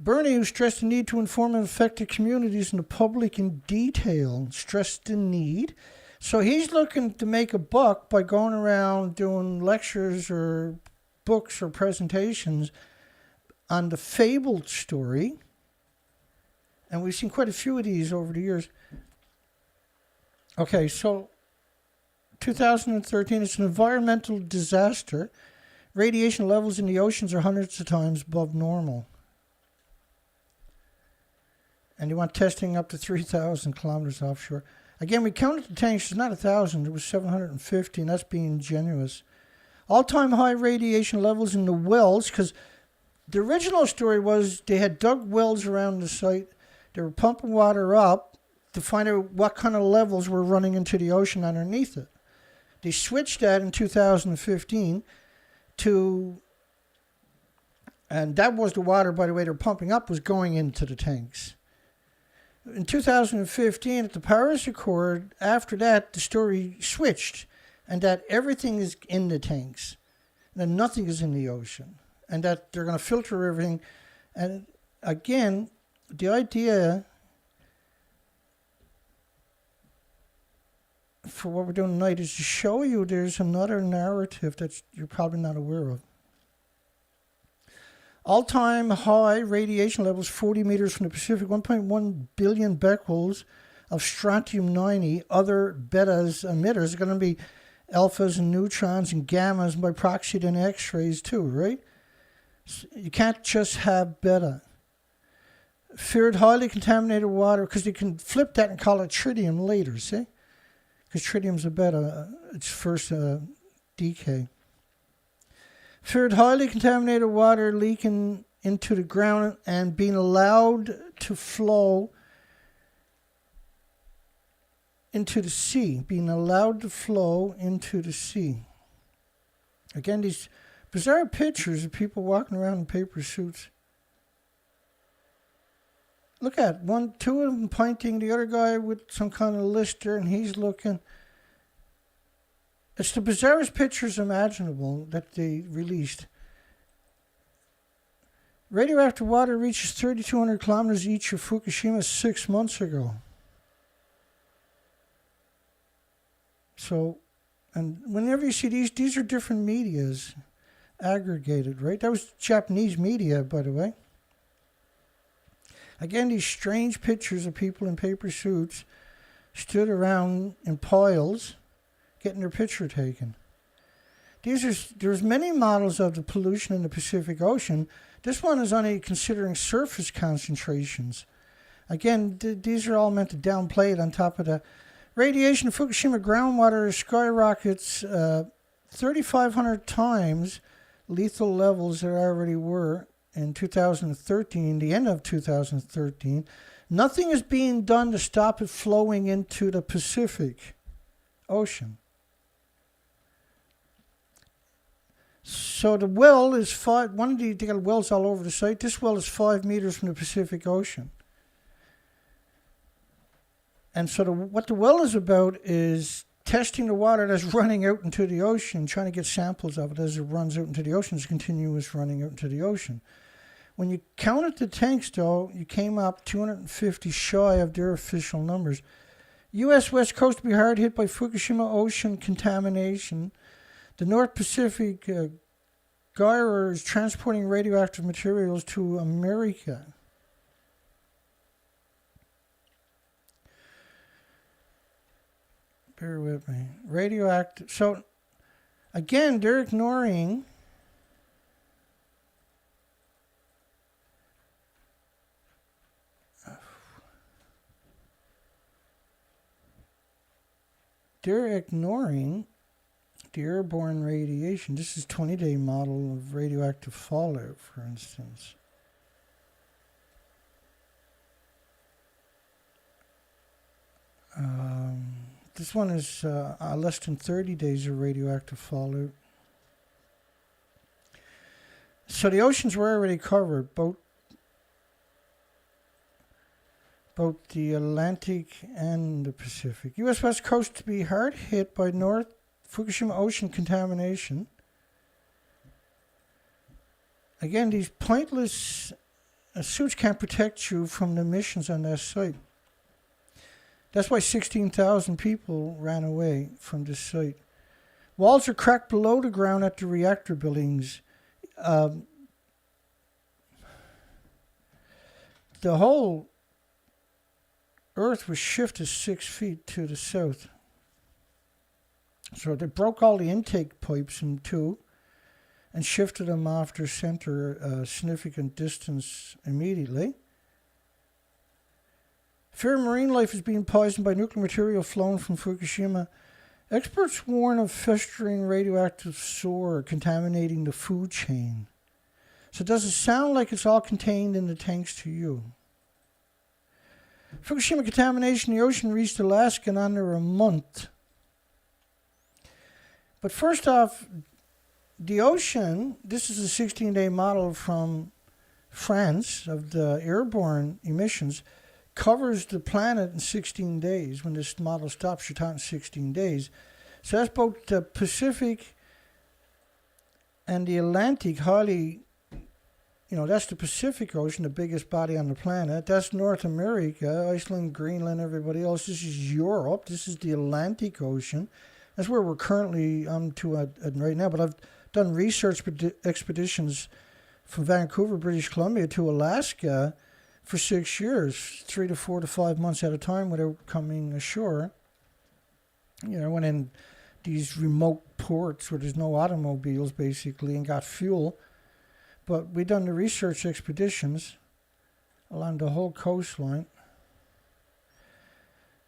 Burnie, who stressed the need to inform and affected communities and the public in detail, stressed the need. So he's looking to make a buck by going around doing lectures or books or presentations on the fabled story. And we've seen quite a few of these over the years. Okay, so 2013, it's an environmental disaster. Radiation levels in the oceans are hundreds of times above normal. And you want testing up to 3,000 kilometers offshore. Again, we counted the tanks. It's not 1,000. It was 750, and that's being generous. All-time high radiation levels in the wells, because the original story was they had dug wells around the site. They were pumping water up to find out what kind of levels were running into the ocean underneath it. They switched that in 2015 to... And that was the water, by the way, they're pumping up was going into the tanks. In 2015, at the Paris Accord, after that, the story switched. and that everything is in the tanks, and that nothing is in the ocean, and that they're going to filter everything. And again, the idea for what we're doing tonight is to show you there's another narrative that you're probably not aware of. All-time high radiation levels 40 meters from the Pacific, 1.1 billion becquerels of strontium-90, other betas emitters are going to be alphas and neutrons and gammas, and by proxy then X-rays too, right? So you can't just have beta. Feared highly contaminated water, because you can flip that and call it tritium later, see? Because tritium's a beta, its first decay. Feared highly contaminated water leaking into the ground and being allowed to flow into the sea. Being allowed to flow into the sea. Again, these bizarre pictures of people walking around in paper suits. Look at two of them pointing, the other guy with some kind of lister, and he's looking. It's the bizarrest pictures imaginable that they released. Radioactive water reaches 3,200 kilometers each of Fukushima 6 months ago. So, and whenever you see these are different medias aggregated, right? That was Japanese media, by the way. Again, these strange pictures of people in paper suits stood around in piles getting their picture taken. There's many models of the pollution in the Pacific Ocean. This one is only considering surface concentrations. Again, these are all meant to downplay it on top of the radiation of Fukushima groundwater skyrockets 3,500 times lethal levels there already were in 2013, the end of 2013. Nothing is being done to stop it flowing into the Pacific Ocean. So the well is they got wells all over the site. This well is 5 meters from the Pacific Ocean. And so what the well is about is testing the water that's running out into the ocean, trying to get samples of it as it runs out into the ocean. It's continuous running out into the ocean. When you counted the tanks, though, you came up 250 shy of their official numbers. U.S. West Coast to be hard hit by Fukushima ocean contamination. The North Pacific gyre is transporting radioactive materials to America. Bear with me. Radioactive. So, again, they're ignoring the airborne radiation. This is 20-day model of radioactive fallout, for instance. This one is less than 30 days of radioactive fallout. So the oceans were already covered, both the Atlantic and the Pacific. U.S. West Coast to be hard hit by North Fukushima ocean contamination. Again, these pointless suits can't protect you from the emissions on that site. That's why 16,000 people ran away from this site. Walls are cracked below the ground at the reactor buildings. The whole Earth was shifted 6 feet to the south. So they broke all the intake pipes in two and shifted them off their center a significant distance immediately. Fear marine life is being poisoned by nuclear material flown from Fukushima. Experts warn of festering radioactive soar contaminating the food chain. So does it sound like it's all contained in the tanks to you? Fukushima contamination in the ocean reached Alaska in under a month. But first off, the ocean, this is a 16-day model from France of the airborne emissions, covers the planet in 16 days. When this model stops, you're talking 16 days. So that's both the Pacific and the Atlantic, highly, that's the Pacific Ocean, the biggest body on the planet. That's North America, Iceland, Greenland, everybody else. This is Europe. This is the Atlantic Ocean. That's where we're currently to right now. But I've done research expeditions from Vancouver, British Columbia to Alaska for 6 years, 3 to 4 to 5 months at a time without coming ashore. I went in these remote ports where there's no automobiles, basically, and got fuel. But we done the research expeditions along the whole coastline.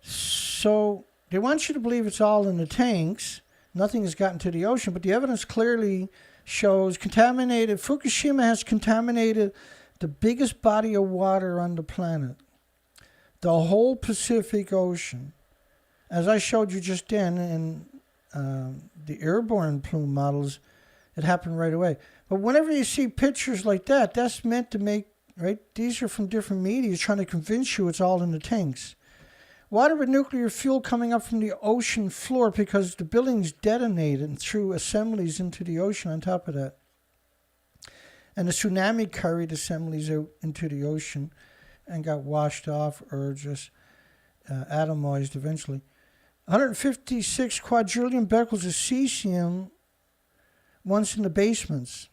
So they want you to believe it's all in the tanks. Nothing has gotten to the ocean, but the evidence clearly shows Fukushima has contaminated the biggest body of water on the planet, the whole Pacific Ocean. As I showed you just then in the airborne plume models, it happened right away. But whenever you see pictures like that, that's meant to make, right? These are from different media trying to convince you it's all in the tanks. Water with nuclear fuel coming up from the ocean floor because the buildings detonated and threw assemblies into the ocean on top of that. And the tsunami carried assemblies out into the ocean and got washed off or just atomized eventually. 156 quadrillion becquerels of cesium once in the basements.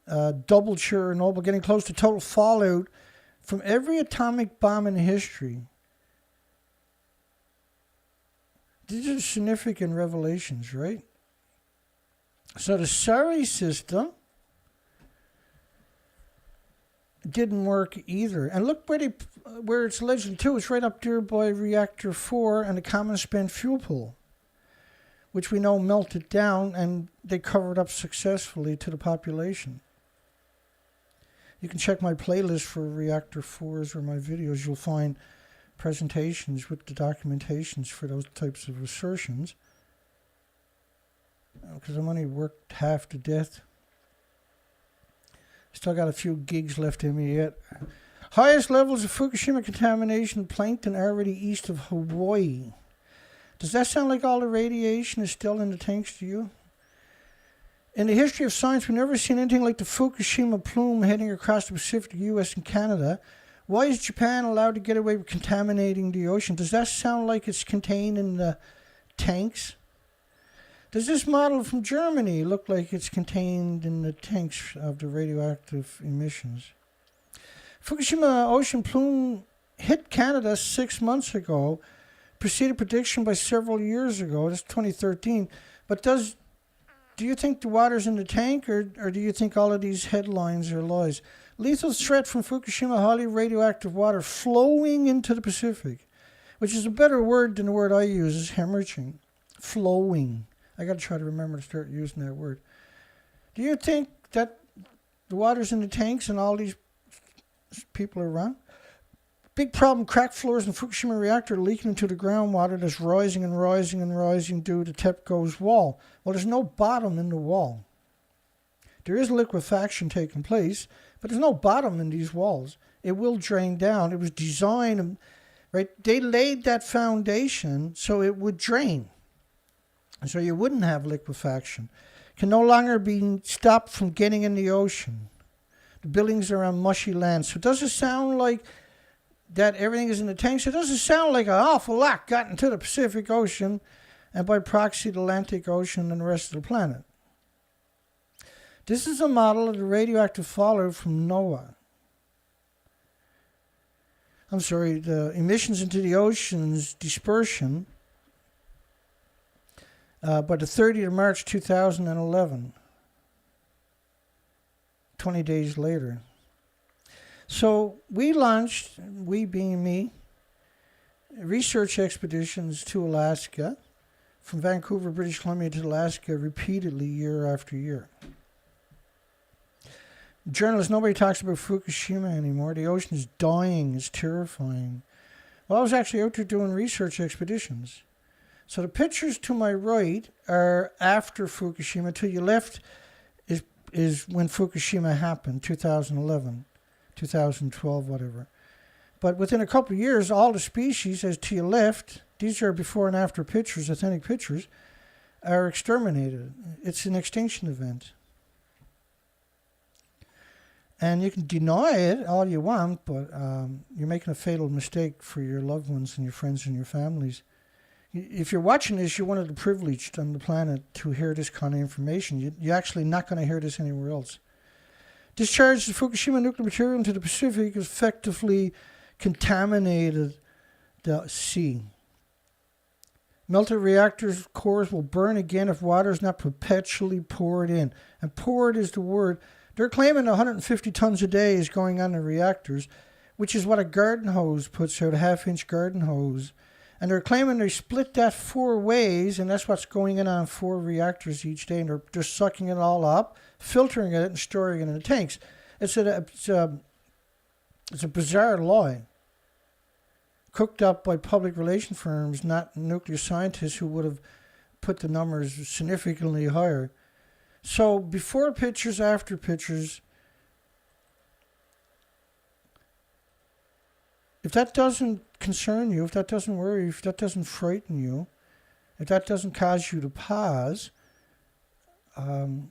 Double Chernobyl, getting close to total fallout from every atomic bomb in history. These are significant revelations, right? So the SARI system didn't work either. And look where it's alleged to. It's right up there by Reactor 4 and the common spent fuel pool, which we know melted down and they covered up successfully to the population. You can check my playlist for Reactor 4s or my videos. You'll find presentations with the documentations for those types of assertions. Because I'm only worked half to death. Still got a few gigs left in me yet. Highest levels of Fukushima contamination plankton already east of Hawaii. Does that sound like all the radiation is still in the tanks to you? In the history of science, we've never seen anything like the Fukushima plume heading across the Pacific, US, and Canada. Why is Japan allowed to get away with contaminating the ocean? Does that sound like it's contained in the tanks? Does this model from Germany look like it's contained in the tanks of the radioactive emissions? Fukushima ocean plume hit Canada 6 months ago, preceded prediction by several years ago. That's 2013. But do you think the water's in the tank, or do you think all of these headlines are lies? Lethal threat from Fukushima highly radioactive water flowing into the Pacific, which is a better word than the word I use, is hemorrhaging. Flowing. I got to try to remember to start using that word. Do you think that the water's in the tanks and all these people are wrong? Big problem, cracked floors in Fukushima reactor leaking into the groundwater that's rising and rising and rising due to TEPCO's wall. Well, there's no bottom in the wall. There is liquefaction taking place, but there's no bottom in these walls. It will drain down. It was designed, right? They laid that foundation so it would drain. So you wouldn't have liquefaction. Can no longer be stopped from getting in the ocean. The buildings are on mushy land. So it doesn't sound like that everything is in the tanks. It doesn't sound like an awful lot got into the Pacific Ocean and by proxy the Atlantic Ocean and the rest of the planet. This is a model of the radioactive fallout from NOAA. The emissions into the ocean's dispersion by the 30th of March 2011, 20 days later. So we launched, we being me, research expeditions to Alaska, from Vancouver, British Columbia to Alaska repeatedly year after year. Journalists, nobody talks about Fukushima anymore. The ocean is dying, it's terrifying. Well, I was actually out there doing research expeditions. So the pictures to my right are after Fukushima. To your left is when Fukushima happened, 2011, 2012, whatever. But within a couple of years, all the species, as to your left, these are before and after pictures, authentic pictures, are exterminated. It's an extinction event. And you can deny it all you want, but you're making a fatal mistake for your loved ones and your friends and your families. If you're watching this, you're one of the privileged on the planet to hear this kind of information. You're actually not going to hear this anywhere else. Discharge of Fukushima nuclear material into the Pacific effectively contaminated the sea. Melted reactors cores will burn again if water is not perpetually poured in. And poured is the word. They're claiming 150 tons a day is going on in reactors, which is what a garden hose puts out, a half-inch garden hose. And they're claiming they split that 4 ways, and that's what's going in on 4 reactors each day. And they're sucking it all up, filtering it, and storing it in the tanks. It's a bizarre lie, cooked up by public relation firms, not nuclear scientists who would have put the numbers significantly higher. So before pictures, after pictures. If that doesn't concern you, if that doesn't worry you, if that doesn't frighten you, if that doesn't cause you to pause, hopefully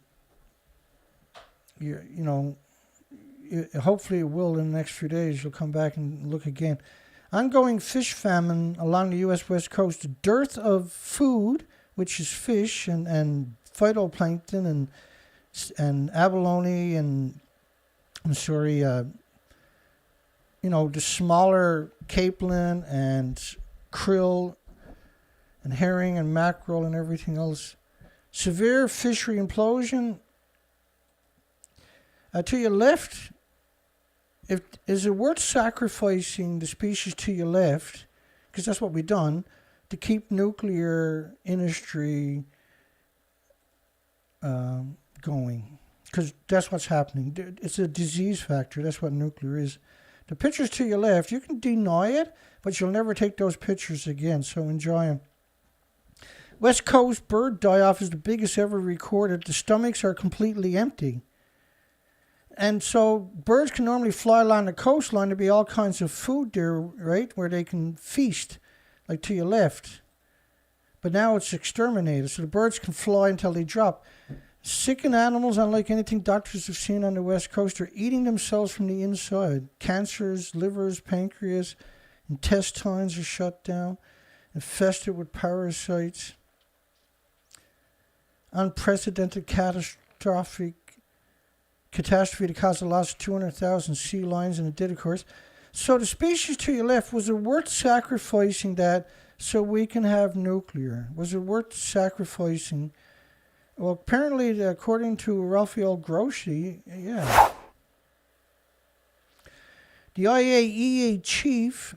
it will in the next few days. You'll come back and look again. Ongoing fish famine along the U.S. West Coast. A dearth of food, which is fish and phytoplankton and abalone and the smaller capelin and krill and herring and mackerel and everything else. Severe fishery implosion. To your left, is it worth sacrificing the species to your left, because that's what we've done, to keep nuclear industry going? Because that's what's happening. It's a disease factor. That's what nuclear is. The pictures to your left, you can deny it, but you'll never take those pictures again, so enjoy them. West Coast bird die-off is the biggest ever recorded. The stomachs are completely empty. And so birds can normally fly along the coastline. There'll be all kinds of food there, right, where they can feast, like to your left. But now it's exterminated, so the birds can fly until they drop. Sickened animals, unlike anything doctors have seen on the West Coast, are eating themselves from the inside. Cancers, livers, pancreas, intestines are shut down, infested with parasites. Unprecedented catastrophe to cause the loss of 200,000 sea lions, and it did, of course. So the species to your left, was it worth sacrificing that so we can have nuclear? Was it worth sacrificing? Well, apparently, according to Raphael Grossi, yeah. The IAEA chief,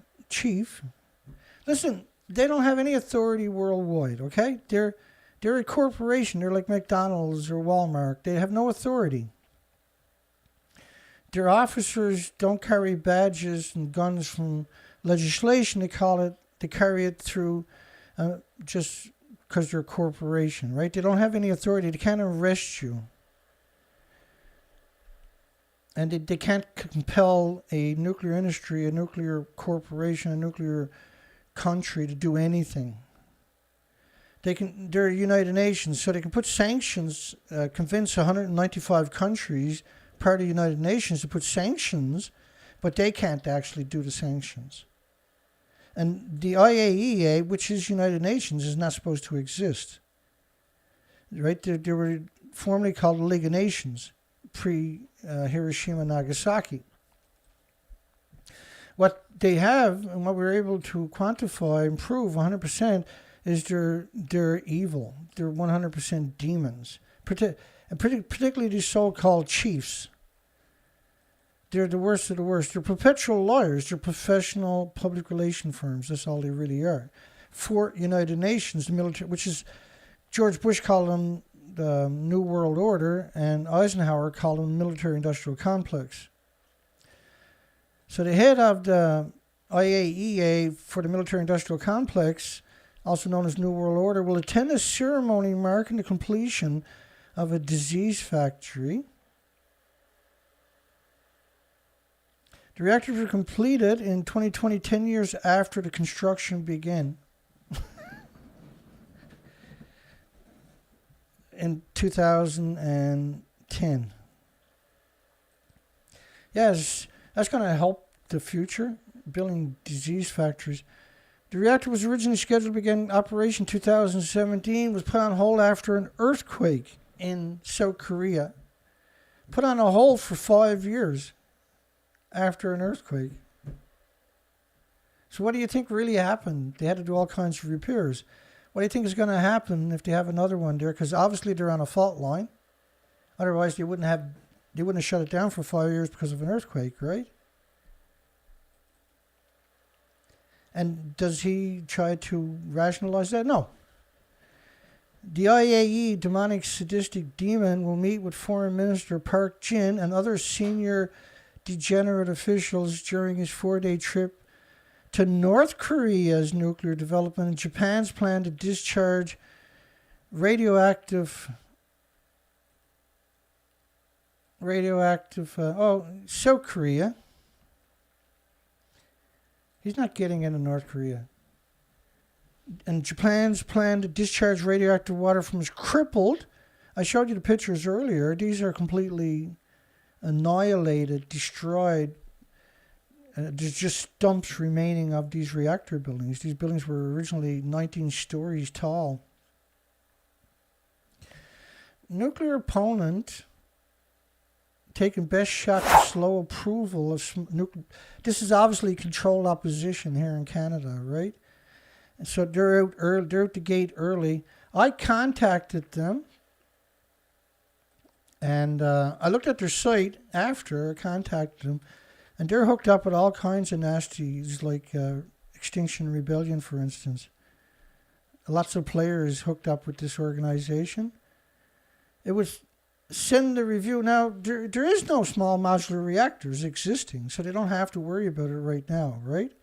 listen, they don't have any authority worldwide, okay? They're a corporation. They're like McDonald's or Walmart. They have no authority. Their officers don't carry badges and guns from legislation. They carry it through just because they're a corporation, right? They don't have any authority. They can't arrest you. And they can't compel a nuclear industry, a nuclear corporation, a nuclear country to do anything. They're United Nations, so they can put sanctions, convince 195 countries, part of the United Nations, to put sanctions, but they can't actually do the sanctions. And the IAEA, which is United Nations, is not supposed to exist. Right? They were formerly called the League of Nations, pre-Hiroshima and Nagasaki. What they have, and what we're able to quantify and prove 100%, is they're evil. They're 100% demons. Particularly these so-called chiefs. They're the worst of the worst. They're perpetual liars. They're professional public relation firms. That's all they really are. For United Nations, the military, which is, George Bush called them the New World Order, and Eisenhower called them the military-industrial complex. So the head of the IAEA for the military-industrial complex, also known as New World Order, will attend a ceremony marking the completion of a disease factory. The reactors were completed in 2020, 10 years after the construction began. in 2010. Yes, that's going to help the future, building disease factories. The reactor was originally scheduled to begin operation 2017, was put on hold after an earthquake in South Korea. Put on a hold for 5 years after an earthquake. So what do you think really happened? They had to do all kinds of repairs. What do you think is going to happen if they have another one there? Because obviously they're on a fault line. Otherwise they wouldn't have shut it down for 5 years because of an earthquake, right? And does he try to rationalize that? No. The IAEA demonic sadistic demon will meet with Foreign Minister Park Jin and other senior degenerate officials during his 4-day trip to North Korea's nuclear development and Japan's plan to discharge radioactive, South Korea. He's not getting into North Korea. And Japan's plan to discharge radioactive water from his crippled. I showed you the pictures earlier. These are completely annihilated, destroyed. There's just stumps remaining of these reactor buildings. These buildings were originally 19 stories tall. Nuclear opponent taking best shot to slow approval of this is obviously controlled opposition here in Canada, right? And so they're out the gate early. I contacted them, and I looked at their site after I contacted them, and they're hooked up with all kinds of nasties, like Extinction Rebellion, for instance. Lots of players hooked up with this organization. It was send the review. Now, there is no small modular reactors existing, so they don't have to worry about it right now, right?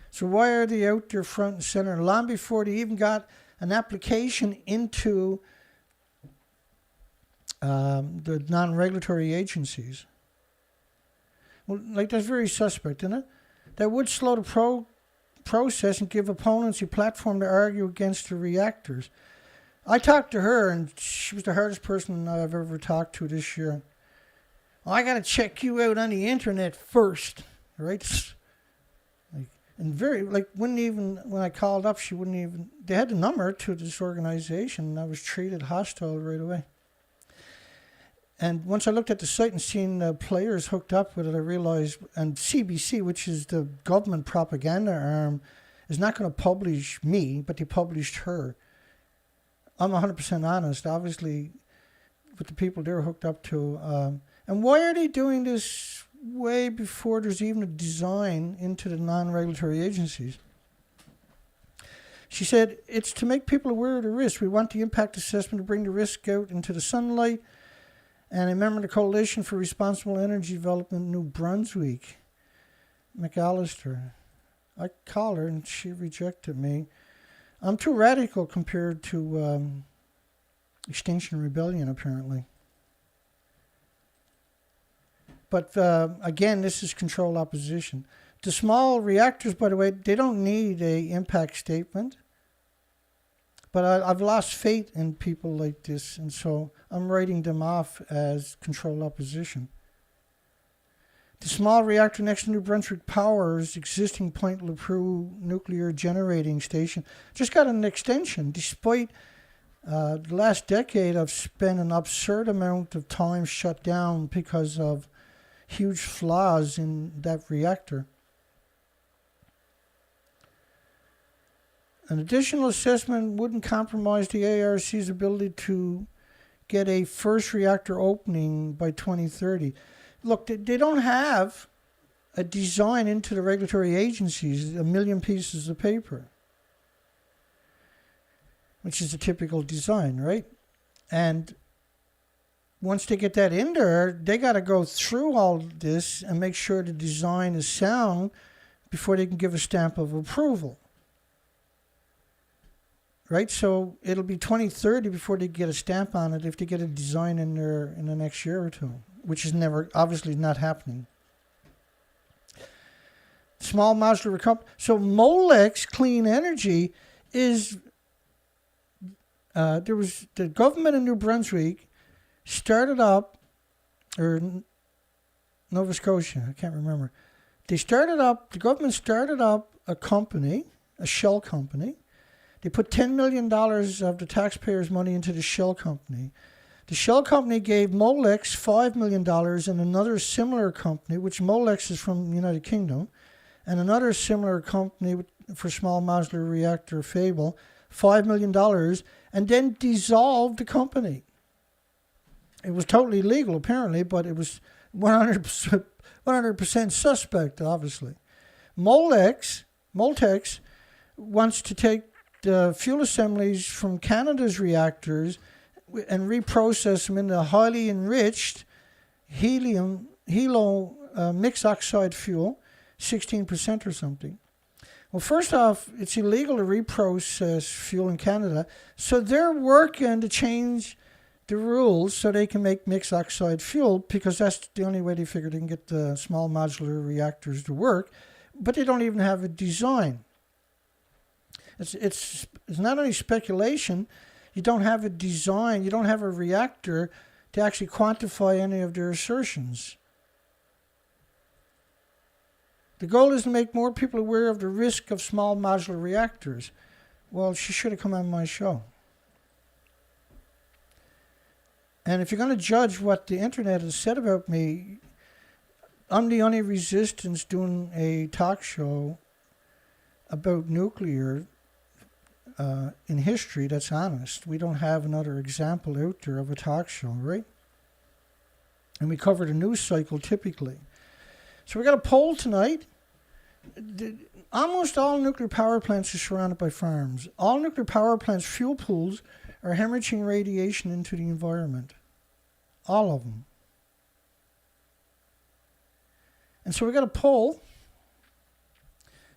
So why are they out there front and center long before they even got an application into the non-regulatory agencies? Well, like, that's very suspect, isn't it? That would slow the process and give opponents a platform to argue against the reactors. I talked to her, and she was the hardest person I've ever talked to this year. Well, I got to check you out on the internet first, right? And when I called up, she wouldn't even. They had the number to this organization, and I was treated hostile right away. And once I looked at the site and seen players hooked up with it, I realized, and CBC, which is the government propaganda arm, is not going to publish me, but they published her. I'm 100% honest, obviously, with the people they're hooked up to. And why are they doing this way before there's even a design into the non-regulatory agencies? She said, it's to make people aware of the risk. We want the impact assessment to bring the risk out into the sunlight. And a member of the Coalition for Responsible Energy Development, New Brunswick, McAllister. I called her and she rejected me. I'm too radical compared to Extinction Rebellion, apparently. But again, this is controlled opposition. The small reactors, by the way, they don't need a impact statement. But I've lost faith in people like this, and so I'm writing them off as controlled opposition. The small reactor next to New Brunswick Power's existing Point Lepreau nuclear generating station just got an extension, despite the last decade I've spent an absurd amount of time shut down because of huge flaws in that reactor. An additional assessment wouldn't compromise the ARC's ability to get a first reactor opening by 2030. Look, they don't have a design into the regulatory agencies, a million pieces of paper, which is a typical design, right? And once they get that in there, they got to go through all this and make sure the design is sound before they can give a stamp of approval. Right, so it'll be 2030 before they get a stamp on it if they get a design in there in the next year or two, which is obviously not happening. Small modular recovery. So Molex Clean Energy is There was the government in New Brunswick started up, or Nova Scotia, I can't remember. The government started up a company, a shell company. They put $10 million of the taxpayers' money into the shell company. The shell company gave Molex $5 million and another similar company, which Molex is from the United Kingdom, and another similar company for small modular reactor Fable, $5 million, and then dissolved the company. It was totally legal, apparently, but it was 100% suspect, obviously. Moltex wants to take the fuel assemblies from Canada's reactors and reprocess them into highly enriched helo mixed oxide fuel, 16% or something. Well, first off, it's illegal to reprocess fuel in Canada, so they're working to change the rules so they can make mixed oxide fuel, because that's the only way they figure they can get the small modular reactors to work, but they don't even have a design. It's not only speculation, you don't have a design, you don't have a reactor to actually quantify any of their assertions. The goal is to make more people aware of the risk of small modular reactors. Well, she should have come on my show. And if you're going to judge what the internet has said about me, I'm the only resistance doing a talk show about nuclear in history that's honest. We don't have another example out there of a talk show, right? And we cover the news cycle typically. So we got a poll tonight. Almost all nuclear power plants are surrounded by farms. All nuclear power plants' fuel pools are hemorrhaging radiation into the environment. All of them. And so we got a poll.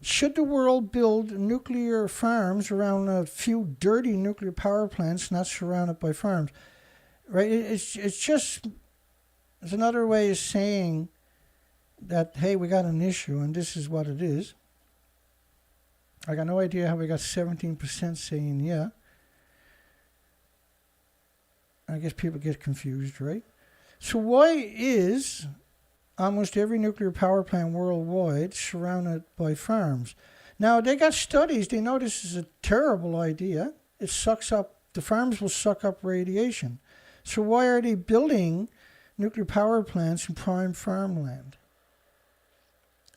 Should the world build nuclear farms around a few dirty nuclear power plants not surrounded by farms? Right? It's another way of saying that, hey, we got an issue and this is what it is. I got no idea how we got 17% saying yeah. I guess people get confused, right? So why is almost every nuclear power plant worldwide surrounded by farms? Now, they got studies. They know this is a terrible idea. The farms will suck up radiation. So why are they building nuclear power plants in prime farmland?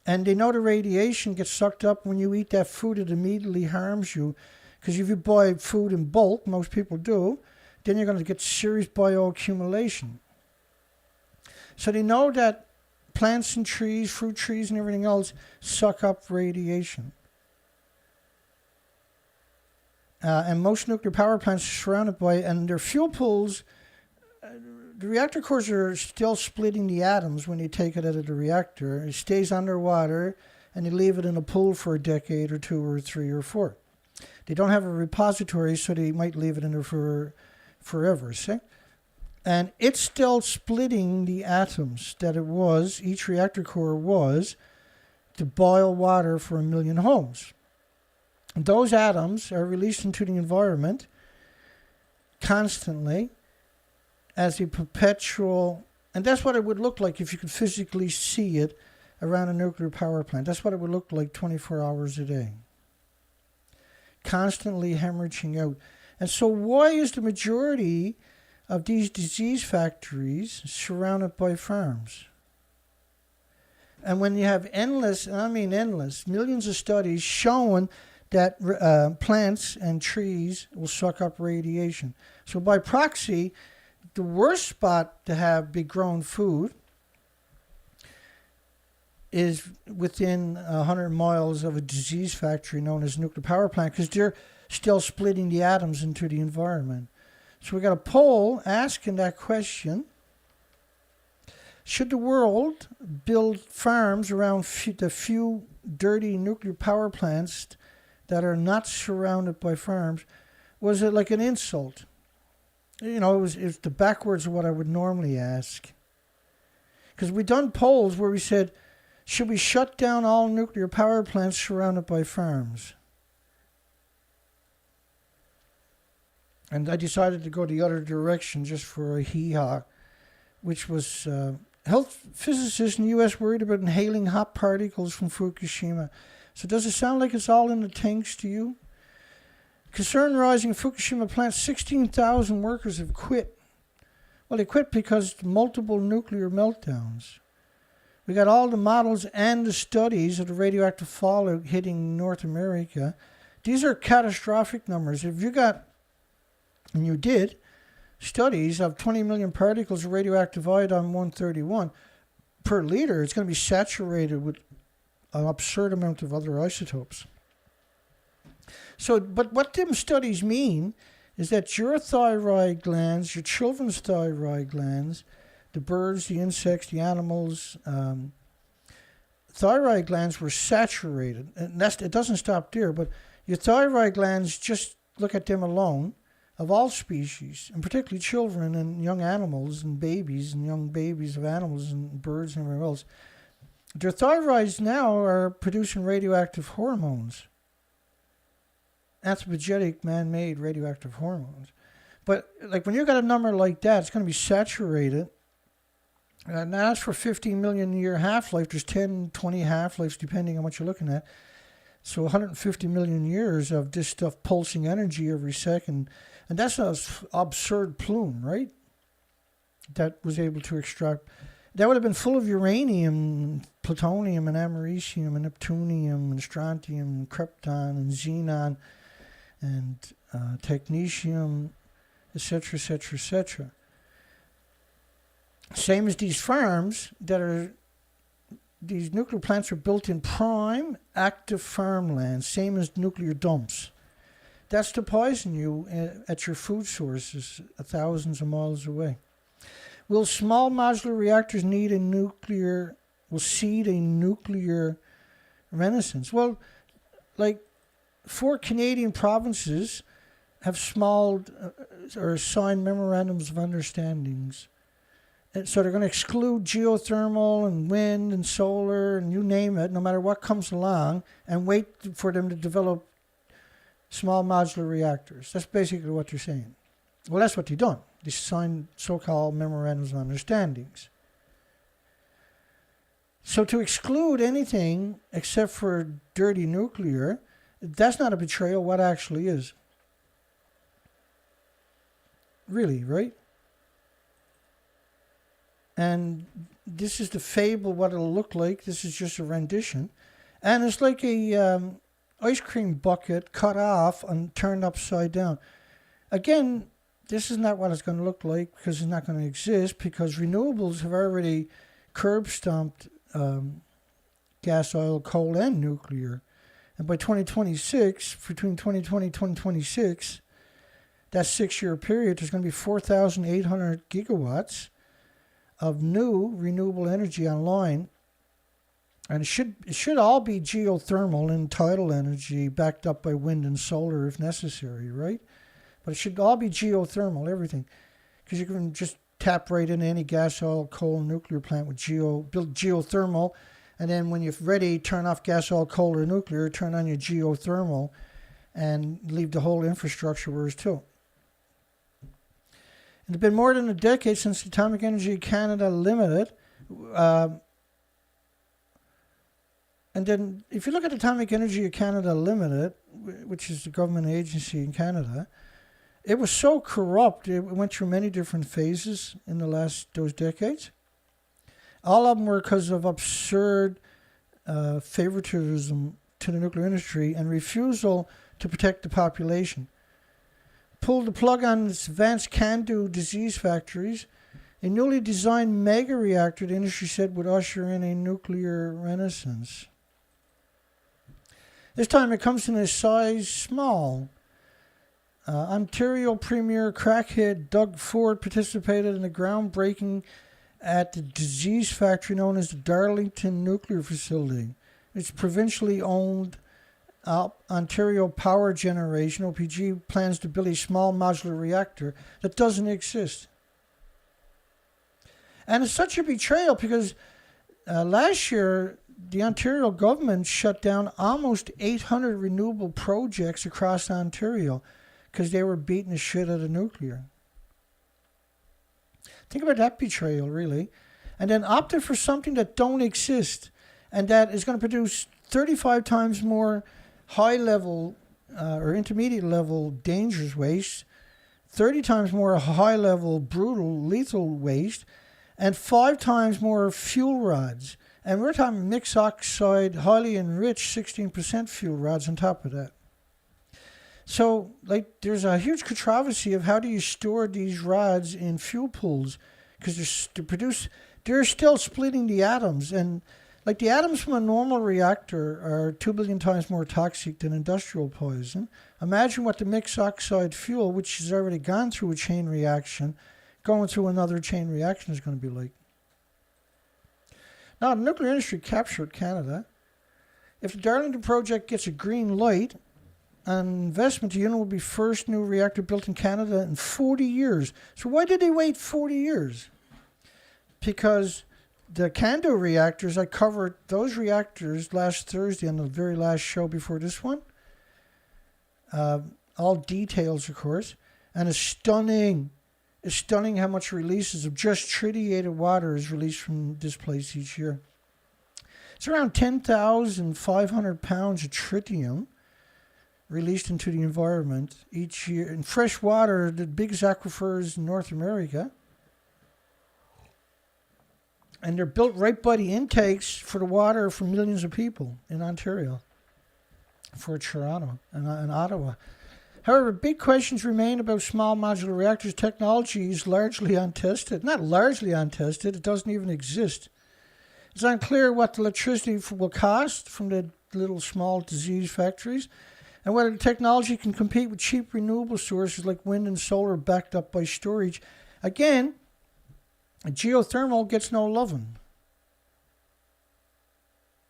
And they know the radiation gets sucked up when you eat that food. It immediately harms you. Because if you buy food in bulk, most people do, then you're going to get serious bioaccumulation. So they know that plants and trees, fruit trees and everything else suck up radiation. And most nuclear power plants are surrounded by, and their fuel pools, the reactor cores are still splitting the atoms when you take it out of the reactor. It stays underwater, and you leave it in a pool for a decade or 2 or 3 or 4. They don't have a repository, so they might leave it in there for forever, see? And it's still splitting the atoms that it was, each reactor core was, to boil water for 1 million homes. And those atoms are released into the environment constantly as a perpetual, and that's what it would look like if you could physically see it around a nuclear power plant. That's what it would look like 24 hours a day. Constantly hemorrhaging out. And so why is the majority of these disease factories surrounded by farms? And when you have endless, and I mean endless, millions of studies showing that plants and trees will suck up radiation. So by proxy, the worst spot to have big grown food is within 100 miles of a disease factory known as a nuclear power plant, because they're still splitting the atoms into the environment. So we got a poll asking that question. Should the world build farms around the few dirty nuclear power plants that are not surrounded by farms? Was it like an insult? You know, it was the backwards of what I would normally ask. Because we done polls where we said, should we shut down all nuclear power plants surrounded by farms? And I decided to go the other direction just for a hee-haw, which was health physicists in the U.S. worried about inhaling hot particles from Fukushima. So does it sound like it's all in the tanks to you? Concern rising in Fukushima plant, 16,000 workers have quit. Well, they quit because multiple nuclear meltdowns. We got all the models and the studies of the radioactive fallout hitting North America. These are catastrophic numbers. If you got, and you did, studies of 20 million particles of radioactive iodine-131 per liter, it's going to be saturated with an absurd amount of other isotopes. So, but what them studies mean is that your thyroid glands, your children's thyroid glands, the birds, the insects, the animals, thyroid glands were saturated. And it doesn't stop there, but your thyroid glands, just look at them alone, of all species, and particularly children and young animals and babies and young babies of animals and birds and everywhere else, their thyroids now are producing radioactive hormones. Anthropogenic, man-made radioactive hormones. But like when you got a number like that, it's going to be saturated. And that's for 15 million year half-life. There's 10, 20 half-lives depending on what you're looking at. So 150 million years of this stuff pulsing energy every second. And that's an absurd plume, right? That was able to extract. That would have been full of uranium, plutonium, and americium, and neptunium, and strontium, and krypton, and xenon, and technetium, etc., etc., etc. Same as these farms that are, these nuclear plants are built in prime, active farmland, same as nuclear dumps. That's to poison you at your food sources thousands of miles away. Will small modular reactors seed a nuclear renaissance? Well, like 4 Canadian provinces have small or signed memorandums of understandings. And so they're going to exclude geothermal and wind and solar and you name it, no matter what comes along, and wait for them to develop small modular reactors. That's basically what they're saying. Well, that's what they've done. They signed so-called memorandums of understandings. So to exclude anything except for dirty nuclear, that's not a betrayal. What actually is? Really, right? And this is the fable, what it'll look like. This is just a rendition. And it's like a ice cream bucket cut off and turned upside down. Again, this is not what it's going to look like because it's not going to exist because renewables have already curb-stomped gas, oil, coal, and nuclear. And by 2026, between 2020 and 2026, that 6-year period, there's going to be 4,800 gigawatts of new renewable energy online. And it should all be geothermal and tidal energy backed up by wind and solar if necessary, right? But it should all be geothermal, everything. Because you can just tap right into any gas, oil, coal, nuclear plant with build geothermal. And then when you're ready, turn off gas, oil, coal, or nuclear, turn on your geothermal and leave the whole infrastructure where it's to. It's been more than a decade since Atomic Energy Canada Limited. And then if you look at Atomic Energy Canada Limited, which is the government agency in Canada, it was so corrupt. It went through many different phases in those decades. All of them were because of absurd favoritism to the nuclear industry and refusal to protect the population. Pulled the plug on its advanced can-do disease factories. A newly designed mega reactor, the industry said, would usher in a nuclear renaissance. This time it comes in a size small. Ontario Premier crackhead Doug Ford participated in the groundbreaking at the disease factory known as the Darlington Nuclear Facility. It's provincially owned Ontario Power Generation, OPG, plans to build a small modular reactor that doesn't exist. And it's such a betrayal because last year the Ontario government shut down almost 800 renewable projects across Ontario because they were beating the shit out of nuclear. Think about that betrayal, really. And then opted for something that don't exist and that is going to produce 35 times more high-level or intermediate-level dangerous waste, 30 times more high-level brutal lethal waste, and 5 times more fuel rods. And we're talking mixed oxide, highly enriched 16% fuel rods on top of that. So, like, there's a huge controversy of how do you store these rods in fuel pools, because they're still splitting the atoms, and like the atoms from a normal reactor are 2 billion times more toxic than industrial poison. Imagine what the mixed oxide fuel, which has already gone through a chain reaction, going through another chain reaction is going to be like. Now, the nuclear industry captured Canada. If the Darlington project gets a green light, an investment, the unit will be first new reactor built in Canada in 40 years. So why did they wait 40 years? Because the CANDO reactors, I covered those reactors last Thursday on the very last show before this one. All details, of course. And it's stunning how much releases of just tritiated water is released from this place each year. It's around 10,500 pounds of tritium released into the environment each year. In fresh water, the biggest aquifers in North America. And they're built right by the intakes for the water for millions of people in Ontario, for Toronto and Ottawa. However, big questions remain about small modular reactors. Technology is largely untested. Not largely untested, it doesn't even exist. It's unclear what the electricity will cost from the little small disease factories, and whether the technology can compete with cheap renewable sources like wind and solar backed up by storage. Again, geothermal gets no loving,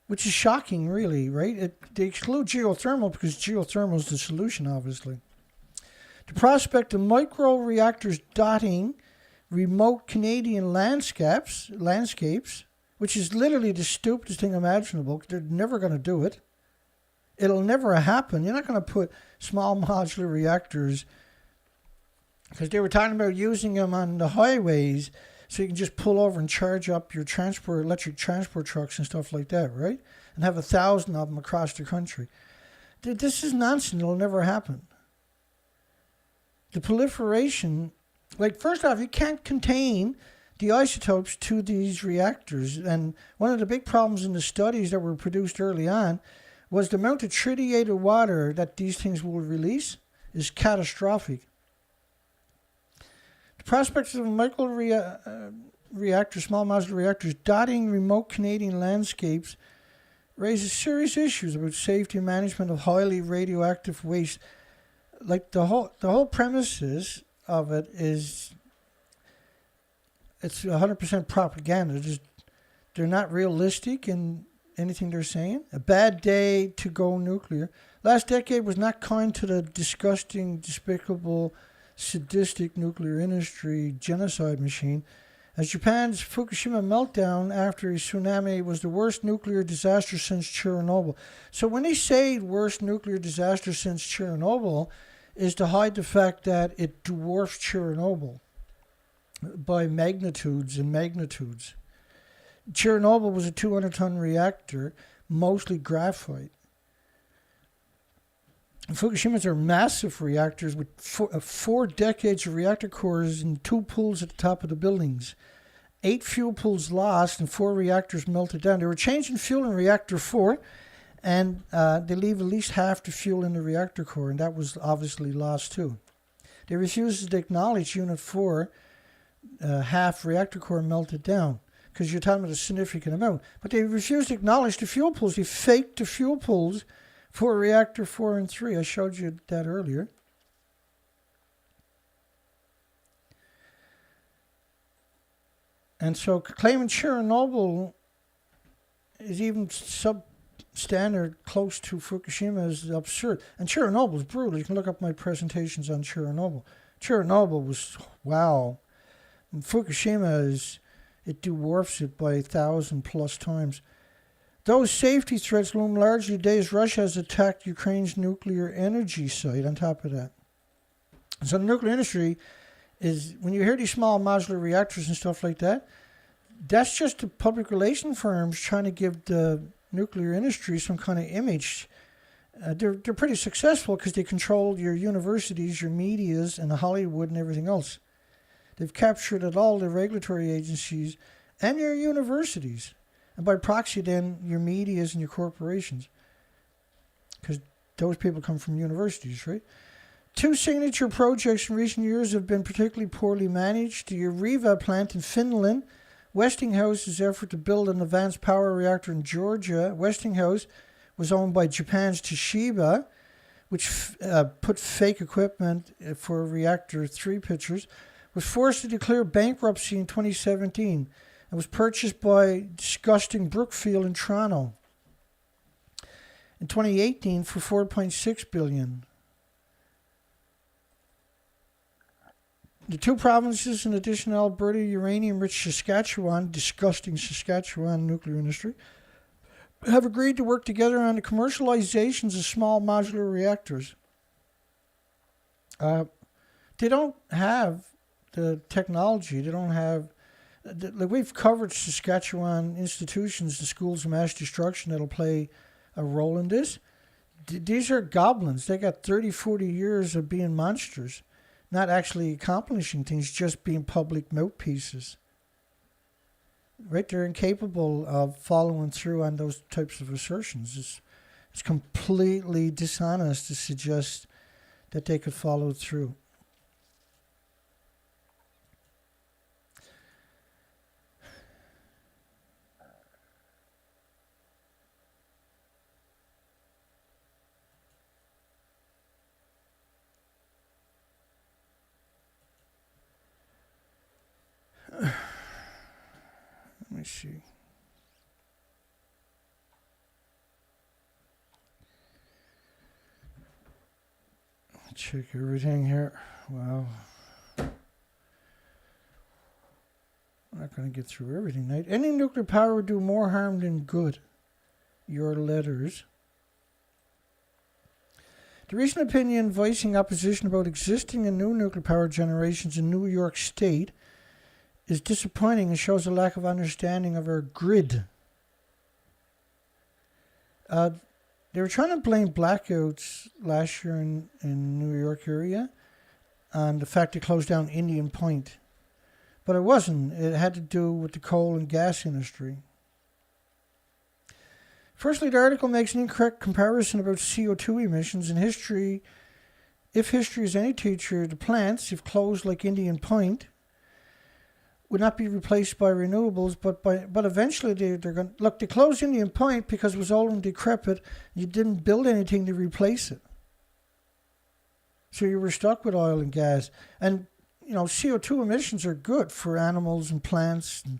which is shocking, really, right? They exclude geothermal because geothermal is the solution, obviously. The prospect of micro-reactors dotting remote Canadian landscapes, which is literally the stupidest thing imaginable. They're never going to do it. It'll never happen. You're not going to put small modular reactors, because they were talking about using them on the highways so you can just pull over and charge up your electric transport trucks and stuff like that, right? And have 1,000 of them across the country. This is nonsense. It'll never happen. The proliferation, first off, you can't contain the isotopes to these reactors. And one of the big problems in the studies that were produced early on was the amount of tritiated water that these things will release is catastrophic. The prospects of micro-reactors, small modular reactors, dotting remote Canadian landscapes raises serious issues about safety and management of highly radioactive waste. Like the whole premises of it is, it's 100% propaganda. They're not realistic in anything they're saying. A bad day to go nuclear. Last decade was not kind to the disgusting, despicable, sadistic nuclear industry genocide machine, as Japan's Fukushima meltdown after a tsunami was the worst nuclear disaster since Chernobyl. So when they say worst nuclear disaster since Chernobyl, is to hide the fact that it dwarfs Chernobyl by magnitudes and magnitudes. Chernobyl was a 200-ton reactor, mostly graphite. Fukushima's are massive reactors with 4 decades of reactor cores and 2 pools at the top of the buildings. 8 fuel pools lost and 4 reactors melted down. They were changing fuel in reactor 4, and they leave at least half the fuel in the reactor core, and that was obviously lost too. They refused to acknowledge Unit 4, half reactor core melted down, because you're talking about a significant amount. But they refused to acknowledge the fuel pools. They faked the fuel pools for reactor 4 and 3. I showed you that earlier. And so claiming Chernobyl is even substandard close to Fukushima is absurd. And Chernobyl is brutal. You can look up my presentations on Chernobyl. Chernobyl was, wow. And Fukushima it dwarfs it by 1,000+ times. Those safety threats loom largely today as Russia has attacked Ukraine's nuclear energy site on top of that. So the nuclear industry is, when you hear these small modular reactors and stuff like that, that's just the public relation firms trying to give the nuclear industry some kind of image. They're pretty successful because they control your universities, your medias, and the Hollywood and everything else. They've captured at all the regulatory agencies and your universities, and by proxy then your medias and your corporations, because those people come from universities, right? Two signature projects in recent years have been particularly poorly managed. The Riva plant in Finland, Westinghouse's effort to build an advanced power reactor in Georgia. Westinghouse was owned by Japan's Toshiba, which put fake equipment for Reactor 3 pictures, was forced to declare bankruptcy in 2017 and was purchased by disgusting Brookfield in Toronto in 2018 for $4.6 billion. The two provinces, in addition to Alberta, uranium-rich Saskatchewan, disgusting Saskatchewan nuclear industry, have agreed to work together on the commercializations of small modular reactors. They don't have the technology. They don't have... Like, we've covered Saskatchewan institutions, the schools of mass destruction that'll play a role in this. These are goblins. They got 30, 40 years of being monsters, not actually accomplishing things, just being public mouthpieces. Right? They're incapable of following through on those types of assertions. It's completely dishonest to suggest that they could follow through. Let me see. Check everything here. Wow. I'm not going to get through everything tonight. Any nuclear power would do more harm than good. Your letters. The recent opinion voicing opposition about existing and new nuclear power generations in New York State is disappointing and shows a lack of understanding of our grid. They were trying to blame blackouts last year in New York area on the fact they closed down Indian Point. But it wasn't. It had to do with the coal and gas industry. Firstly, the article makes an incorrect comparison about CO2 emissions in history. If history is any teacher, the plants, if closed like Indian Point, would not be replaced by renewables, but eventually they're going to... Look, they closed Indian Point because it was old and decrepit. You didn't build anything to replace it. So you were stuck with oil and gas. And, you know, CO2 emissions are good for animals and plants and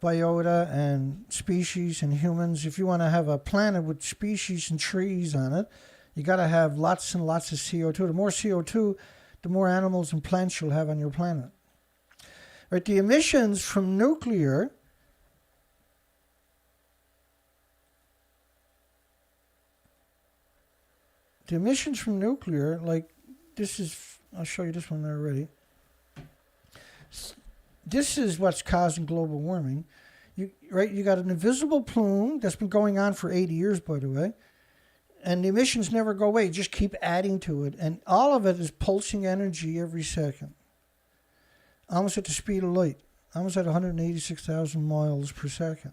biota and species and humans. If you want to have a planet with species and trees on it, you got to have lots and lots of CO2. The more CO2, the more animals and plants you'll have on your planet. Right, the emissions from nuclear like this is, I'll show you this one already. This is what's causing global warming. You got an invisible plume that's been going on for 80 years, by the way, and the emissions never go away. You just keep adding to it, and all of it is pulsing energy every second. Almost at the speed of light, almost at 186,000 miles per second.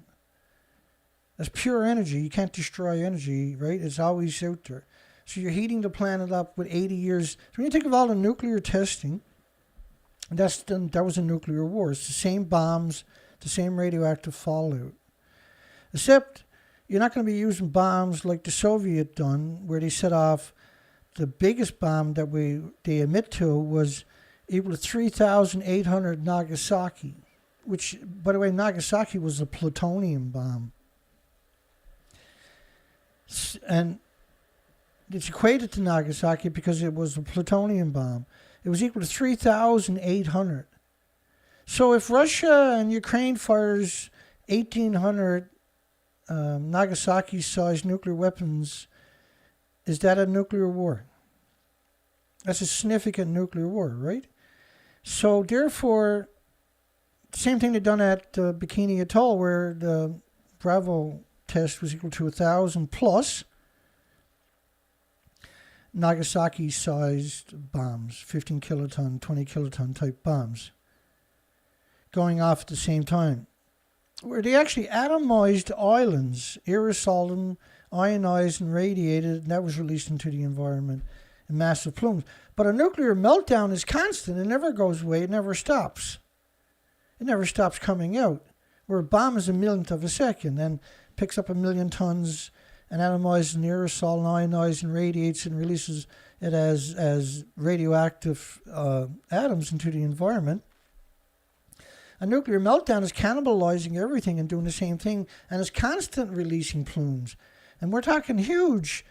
That's pure energy. You can't destroy energy, right? It's always out there. So you're heating the planet up with 80 years. So when you think of all the nuclear testing, that was a nuclear war. It's the same bombs, the same radioactive fallout. Except you're not going to be using bombs like the Soviet done, where they set off the biggest bomb that they admit to was equal to 3,800 Nagasaki, which, by the way, Nagasaki was a plutonium bomb. And it's equated to Nagasaki because it was a plutonium bomb. It was equal to 3,800. So if Russia and Ukraine fires 1,800 Nagasaki-sized nuclear weapons, is that a nuclear war? That's a significant nuclear war, right? So therefore, same thing they done at Bikini Atoll, where the Bravo test was equal to 1,000 plus Nagasaki-sized bombs, 15 kiloton, 20 kiloton type bombs, going off at the same time, where they actually atomized islands, aerosoled them, ionized and radiated, and that was released into the environment in massive plumes. But a nuclear meltdown is constant. It never goes away. It never stops. It never stops coming out. Where a bomb is a millionth of a second and picks up 1 million tons and atomizes an aerosol and ionizes and radiates and releases it as radioactive atoms into the environment. A nuclear meltdown is cannibalizing everything and doing the same thing, and is constant releasing plumes. And we're talking huge,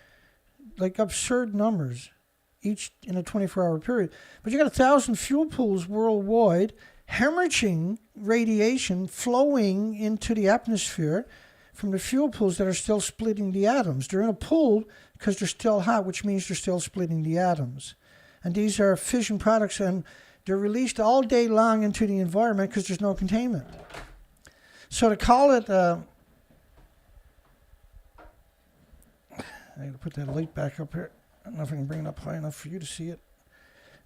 like absurd numbers, each in a 24-hour period. But you got 1,000 fuel pools worldwide, hemorrhaging radiation flowing into the atmosphere from the fuel pools that are still splitting the atoms. They're in a pool because they're still hot, which means they're still splitting the atoms. And these are fission products, and they're released all day long into the environment because there's no containment. So to call it, I got to put that light back up here. I don't know if I can bring it up high enough for you to see it.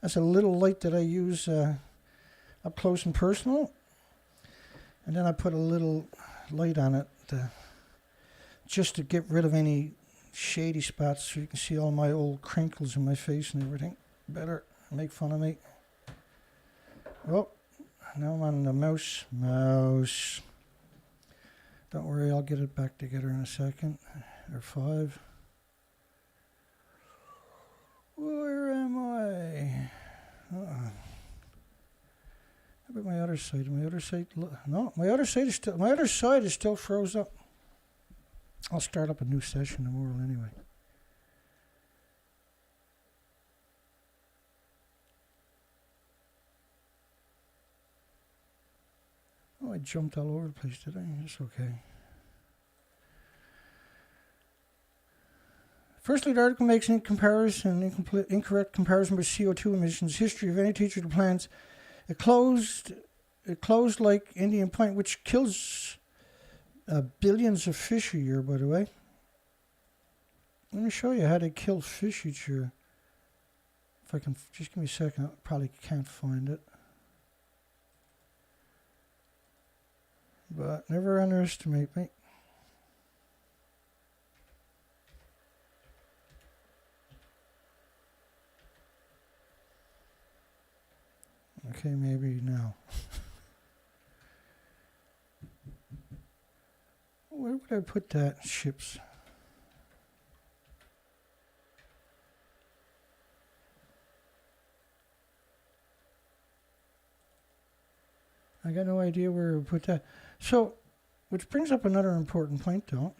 That's a little light that I use up close and personal. And then I put a little light on it just to get rid of any shady spots so you can see all my old crinkles in my face and everything better. Make fun of me. Oh, now I'm on the mouse. Don't worry, I'll get it back together in a second. Or 5. Where am I? How about my other side? My other side? No, my other side is still froze up. I'll start up a new session tomorrow anyway. Oh, I jumped all over the place, did I? It's okay. Firstly, the article makes an incorrect comparison with CO2 emissions. History of any teacher to plants. It closed like Indian Point, which kills billions of fish a year, by the way. Let me show you how they kill fish each year. If I can, just give me a second. I probably can't find it. But never underestimate me. Okay, maybe now. Where would I put that? Ships. I got no idea where to put that. So, which brings up another important point, though.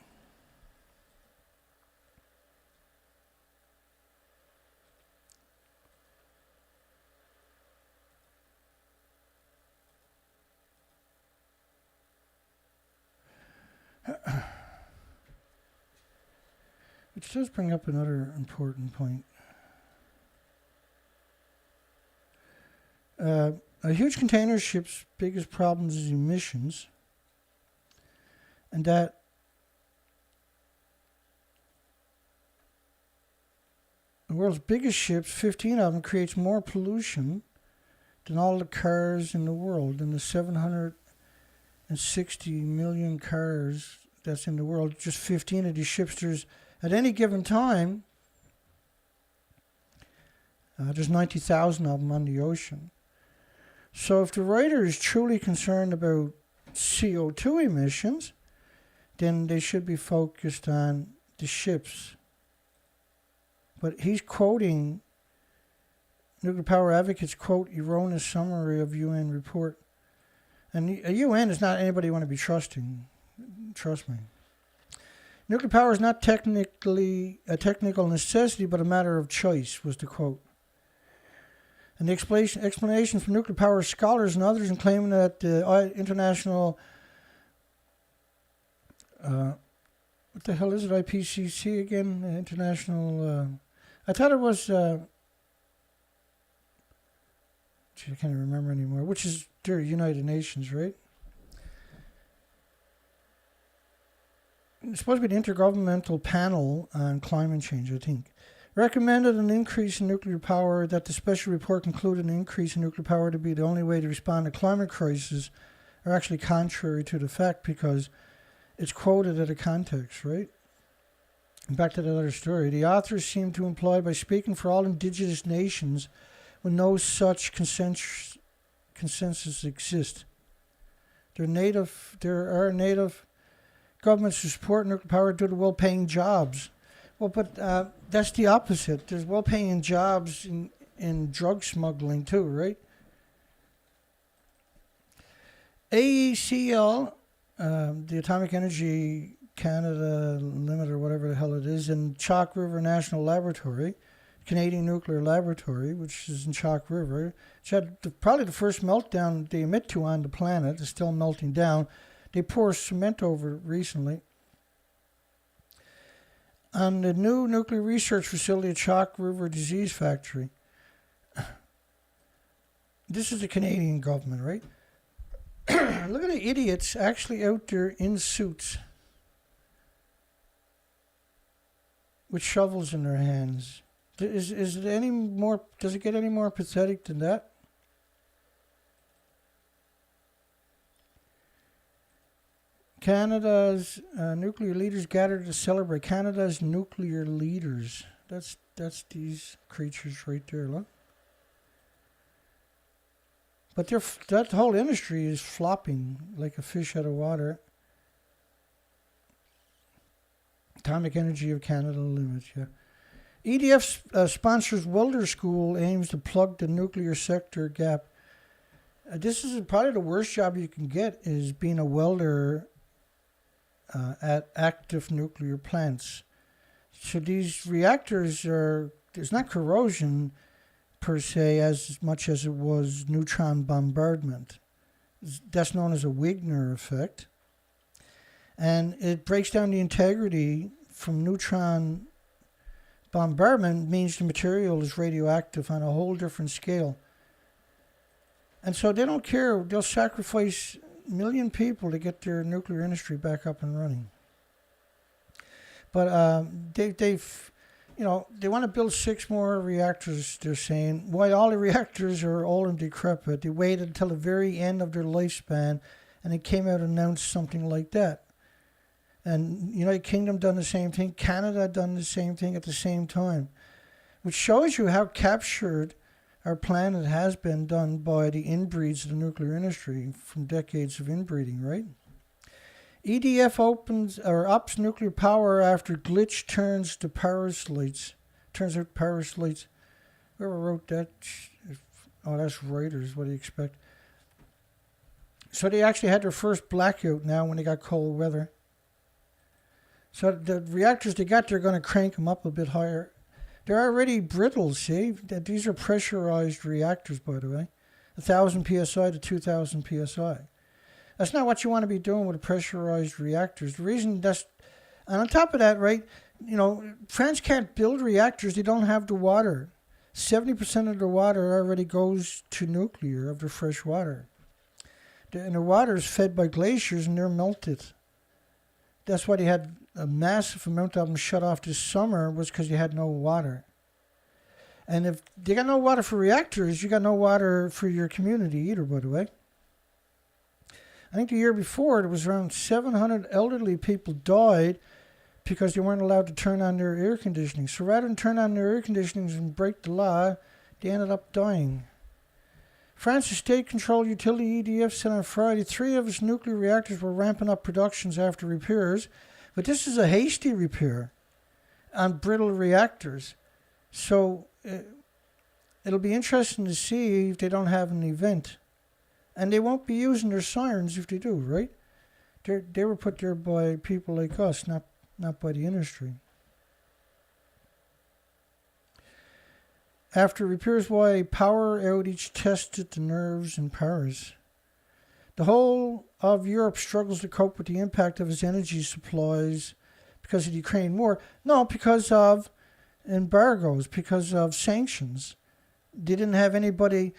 Which does bring up another important point. A huge container ship's biggest problem is emissions, and that the world's biggest ships, 15 of them, creates more pollution than all the cars in the world, than the 760 million cars that's in the world. Just 15 of these ships. There's, at any given time, there's 90,000 of them on the ocean. So if the writer is truly concerned about CO2 emissions, then they should be focused on the ships. But he's quoting Nuclear Power Advocates, quote, erroneous summary of UN report. And the UN is not anybody you want to be trusting. Trust me. Nuclear power is not technically a technical necessity, but a matter of choice, was the quote. And the explanation from nuclear power scholars and others in claiming that the international, what the hell is it, IPCC again? International, I thought it was I can't remember anymore, which is the United Nations, right? It's supposed to be the Intergovernmental Panel on Climate Change, I think. Recommended an increase in nuclear power, that the special report concluded an increase in nuclear power to be the only way to respond to climate crisis, are actually contrary to the fact, because it's quoted out of context, right? And back to that other story. The authors seem to imply, by speaking for all indigenous nations when no such consensus exists. There are native governments who support nuclear power due to well-paying jobs. Well, but that's the opposite. There's well-paying jobs in drug smuggling too, right? AECL, the Atomic Energy Canada Limited, or whatever the hell it is, in Chalk River National Laboratory, Canadian Nuclear Laboratory, which is in Chalk River, which had probably the first meltdown they emit to on the planet. It's still melting down. They poured cement over it recently. On the new nuclear research facility at Chalk River Disease Factory. This is the Canadian government, right? Look at the idiots actually out there in suits with shovels in their hands. Is it any more? Does it get any more pathetic than that? Canada's nuclear leaders gathered to celebrate. Canada's nuclear leaders. That's these creatures right there, look. But that whole industry is flopping like a fish out of water. Atomic Energy of Canada Limited, yeah. EDF sponsors welder school, aims to plug the nuclear sector gap. This is probably the worst job you can get, is being a welder at active nuclear plants. So these reactors there's not corrosion per se as much as it was neutron bombardment. That's known as a Wigner effect. And it breaks down the integrity from neutron bombardment, means the material is radioactive on a whole different scale. And so they don't care. They'll sacrifice a million people to get their nuclear industry back up and running. But they want to build 6 more reactors, they're saying. While all the reactors are old and decrepit, they waited until the very end of their lifespan, and they came out and announced something like that. And United Kingdom done the same thing. Canada done the same thing at the same time, which shows you how captured our planet has been done by the inbreeds of the nuclear industry from decades of inbreeding, right? EDF ups nuclear power after glitch turns out power slides. Whoever wrote that? Oh, that's Reuters. What do you expect? So they actually had their first blackout now when they got cold weather. So the reactors they got, they're going to crank them up a bit higher. They're already brittle, see? These are pressurized reactors, by the way. 1,000 psi to 2,000 psi. That's not what you want to be doing with pressurized reactors. The reason and on top of that, right, France can't build reactors. They don't have the water. 70% of the water already goes to nuclear, of the fresh water. And the water is fed by glaciers, and they're melted. That's why they had a massive amount of them shut off this summer, was because you had no water. And if they got no water for reactors, you got no water for your community either, by the way. I think the year before, there was around 700 elderly people died because they weren't allowed to turn on their air conditioning. So rather than turn on their air conditioning and break the law, they ended up dying. France's state-controlled utility EDF said on Friday 3 of its nuclear reactors were ramping up productions after repairs, but this is a hasty repair on brittle reactors. So it'll be interesting to see if they don't have an event. And they won't be using their sirens if they do, right? They were put there by people like us, not by the industry. After repairs, why a power outage tested the nerves in Paris. The whole of Europe struggles to cope with the impact of its energy supplies because of the Ukraine war. No, because of embargoes, because of sanctions. They didn't have anybody,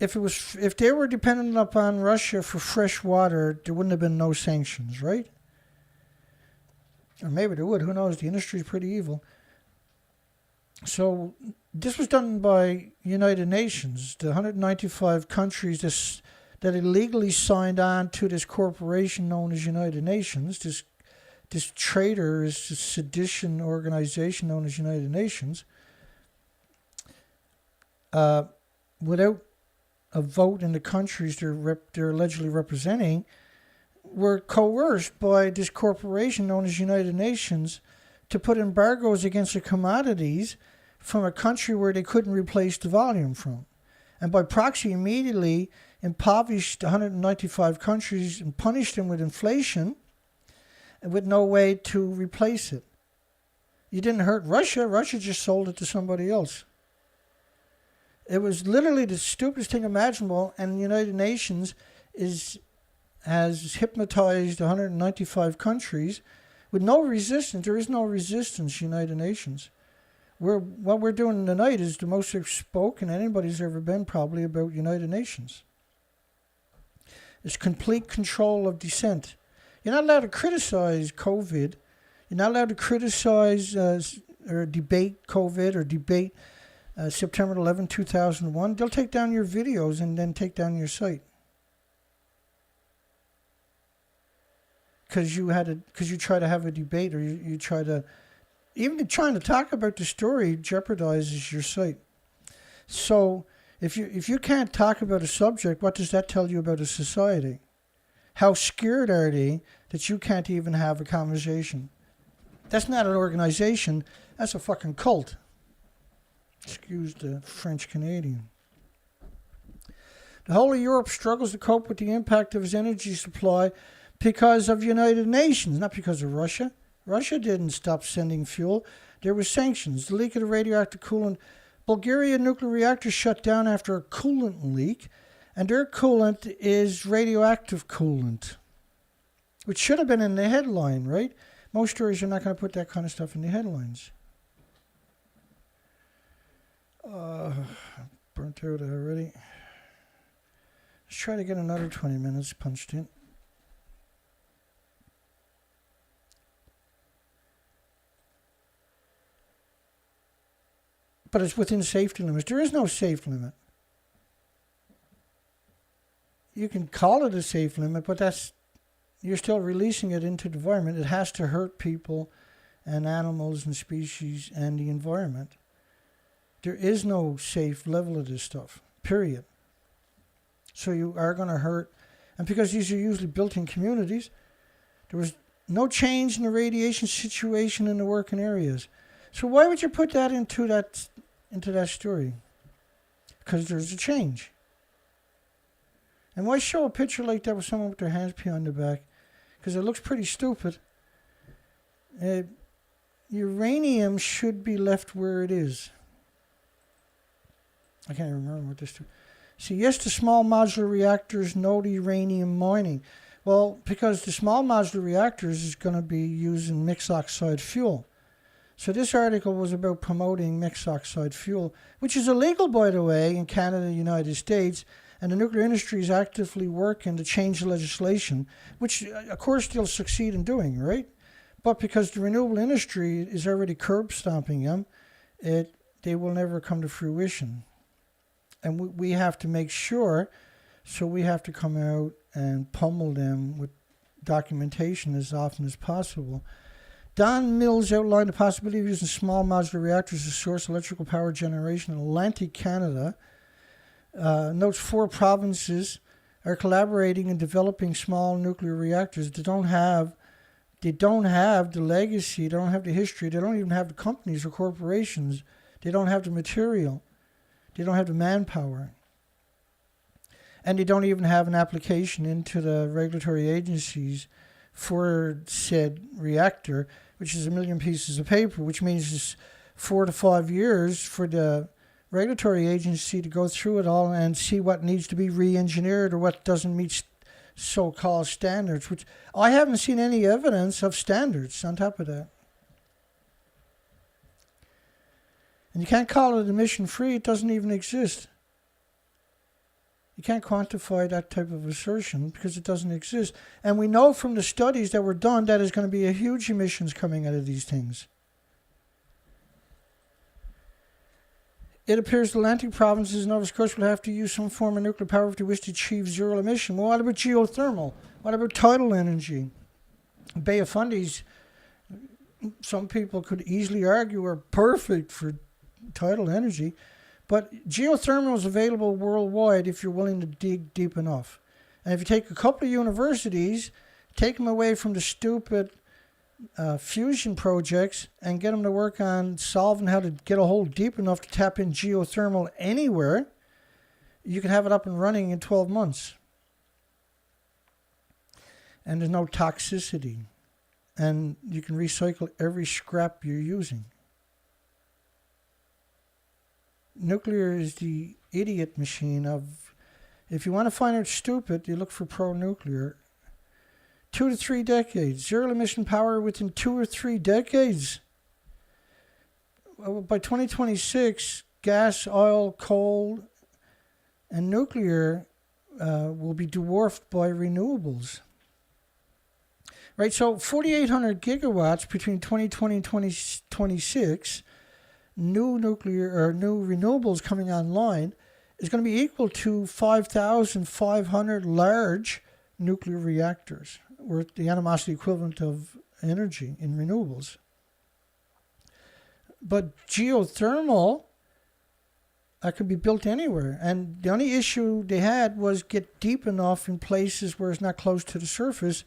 if they were dependent upon Russia for fresh water, there wouldn't have been no sanctions, right? Or maybe there would. Who knows? The industry is pretty evil. So this was done by United Nations, the 195 countries that illegally signed on to this corporation known as United Nations, this traitorous sedition organization known as United Nations, without a vote in the countries they're allegedly representing, were coerced by this corporation known as United Nations to put embargoes against the commodities from a country where they couldn't replace the volume from. And by proxy, immediately impoverished 195 countries and punished them with inflation and with no way to replace it. You didn't hurt Russia. Russia just sold it to somebody else. It was literally the stupidest thing imaginable, and the United Nations has hypnotized 195 countries with no resistance. There is no resistance, United Nations. What we're doing tonight is the most outspoken anybody's ever been probably about United Nations. It's complete control of dissent. You're not allowed to criticize COVID. You're not allowed to criticize or debate COVID or debate September 11, 2001. They'll take down your videos and then take down your site. Because you try to have a debate, or you try to, even trying to talk about the story jeopardizes your site. So if you can't talk about a subject, what does that tell you about a society? How scared are they that you can't even have a conversation? That's not an organization. That's a fucking cult. Excuse the French Canadian. The whole of Europe struggles to cope with the impact of its energy supply because of United Nations, not because of Russia. Russia didn't stop sending fuel. There were sanctions. The leak of the radioactive coolant. Bulgaria nuclear reactor shut down after a coolant leak, and their coolant is radioactive coolant, which should have been in the headline, right? Most stories are not going to put that kind of stuff in the headlines. Burnt out already. Let's try to get another 20 minutes punched in. But it's within safety limits. There is no safe limit. You can call it a safe limit, but you're still releasing it into the environment. It has to hurt people and animals and species and the environment. There is no safe level of this stuff, period. So you are going to hurt. And because these are usually built-in communities, there was no change in the radiation situation in the working areas. So why would you put that into that story? Because there's a change. And why show a picture like that with someone with their hands behind their back? Because it looks pretty stupid. Uranium should be left where it is. I can't remember what this... See, yes, the small modular reactors, no to uranium mining. Well, because the small modular reactors is going to be using mixed oxide fuel. So this article was about promoting mixed oxide fuel, which is illegal, by the way, in Canada and the United States. And the nuclear industry is actively working to change the legislation, which, of course, they'll succeed in doing, right? But because the renewable industry is already curb stomping them, they will never come to fruition. And we have to make sure, so we have to come out and pummel them with documentation as often as possible. Don Mills outlined the possibility of using small modular reactors to source electrical power generation in Atlantic Canada. Notes 4 provinces are collaborating in developing small nuclear reactors. They don't have the legacy, they don't have the history, they don't even have the companies or corporations, they don't have the material. They don't have the manpower. And they don't even have an application into the regulatory agencies for said reactor, which is 1 million pieces of paper, which means it's 4 to 5 years for the regulatory agency to go through it all and see what needs to be re-engineered or what doesn't meet so-called standards, which I haven't seen any evidence of standards on top of that. And you can't call it emission-free. It doesn't even exist. You can't quantify that type of assertion because it doesn't exist. And we know from the studies that were done that there's going to be a huge emissions coming out of these things. It appears the Atlantic provinces and Nova Scotia will have to use some form of nuclear power if they wish to achieve zero emission. Well, what about geothermal? What about tidal energy? Bay of Fundy's, some people could easily argue, are perfect for tidal energy. But geothermal is available worldwide if you're willing to dig deep enough. And if you take a couple of universities, take them away from the stupid fusion projects and get them to work on solving how to get a hole deep enough to tap in geothermal anywhere, you can have it up and running in 12 months. And there's no toxicity. And you can recycle every scrap you're using. Nuclear is the idiot machine of, if you want to find out stupid, you look for pro-nuclear. 2 to 3 decades. Zero emission power within 2 or 3 decades. By 2026, gas, oil, coal, and nuclear will be dwarfed by renewables. Right, so 4,800 gigawatts between 2020 and 2026, new nuclear or new renewables coming online is going to be equal to 5,500 large nuclear reactors, or the animosity equivalent of energy in renewables. But geothermal could be built anywhere, and the only issue they had was get deep enough in places where it's not close to the surface.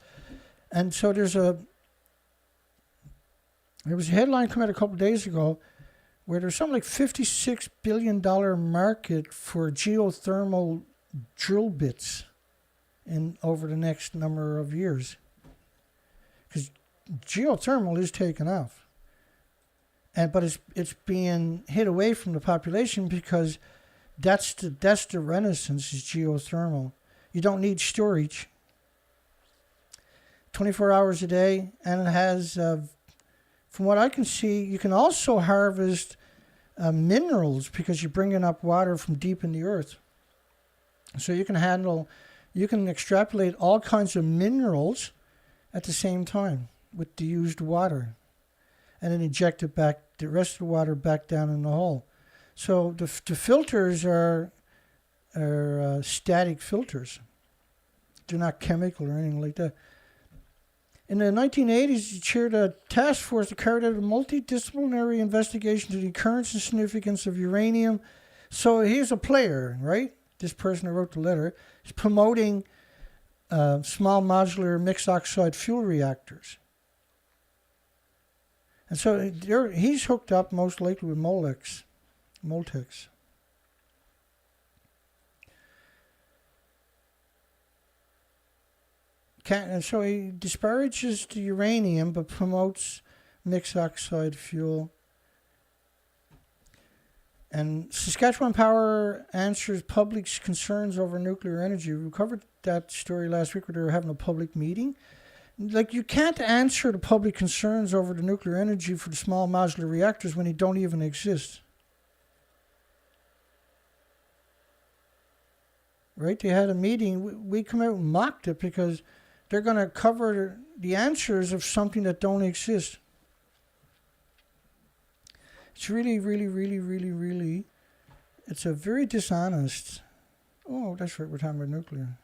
And so there was a headline come out a couple of days ago where there's something like $56 billion market for geothermal drill bits in over the next number of years. Because geothermal is taking off. But it's being hid away from the population because that's the renaissance is geothermal. You don't need storage. 24 hours a day, and it has, from what I can see, you can also harvest minerals because you're bringing up water from deep in the earth. So you can extrapolate all kinds of minerals at the same time with the used water, and then inject it back, the rest of the water back down in the hole. So the filters are static filters. They're not chemical or anything like that. In the 1980s, he chaired a task force that carried out a multidisciplinary investigation to the occurrence and significance of uranium. So he's a player, right? This person who wrote the letter is promoting small modular mixed oxide fuel reactors. And so he's hooked up most likely with Moltex. And so he disparages the uranium but promotes mixed oxide fuel. And Saskatchewan Power answers public's concerns over nuclear energy. We covered that story last week where they were having a public meeting. Like, you can't answer the public concerns over the nuclear energy for the small modular reactors when they don't even exist. Right? They had a meeting. We come out and mocked it because they're going to cover the answers of something that don't exist. It's really, really, really, really, really, it's a very dishonest. Oh, that's right, we're talking about nuclear.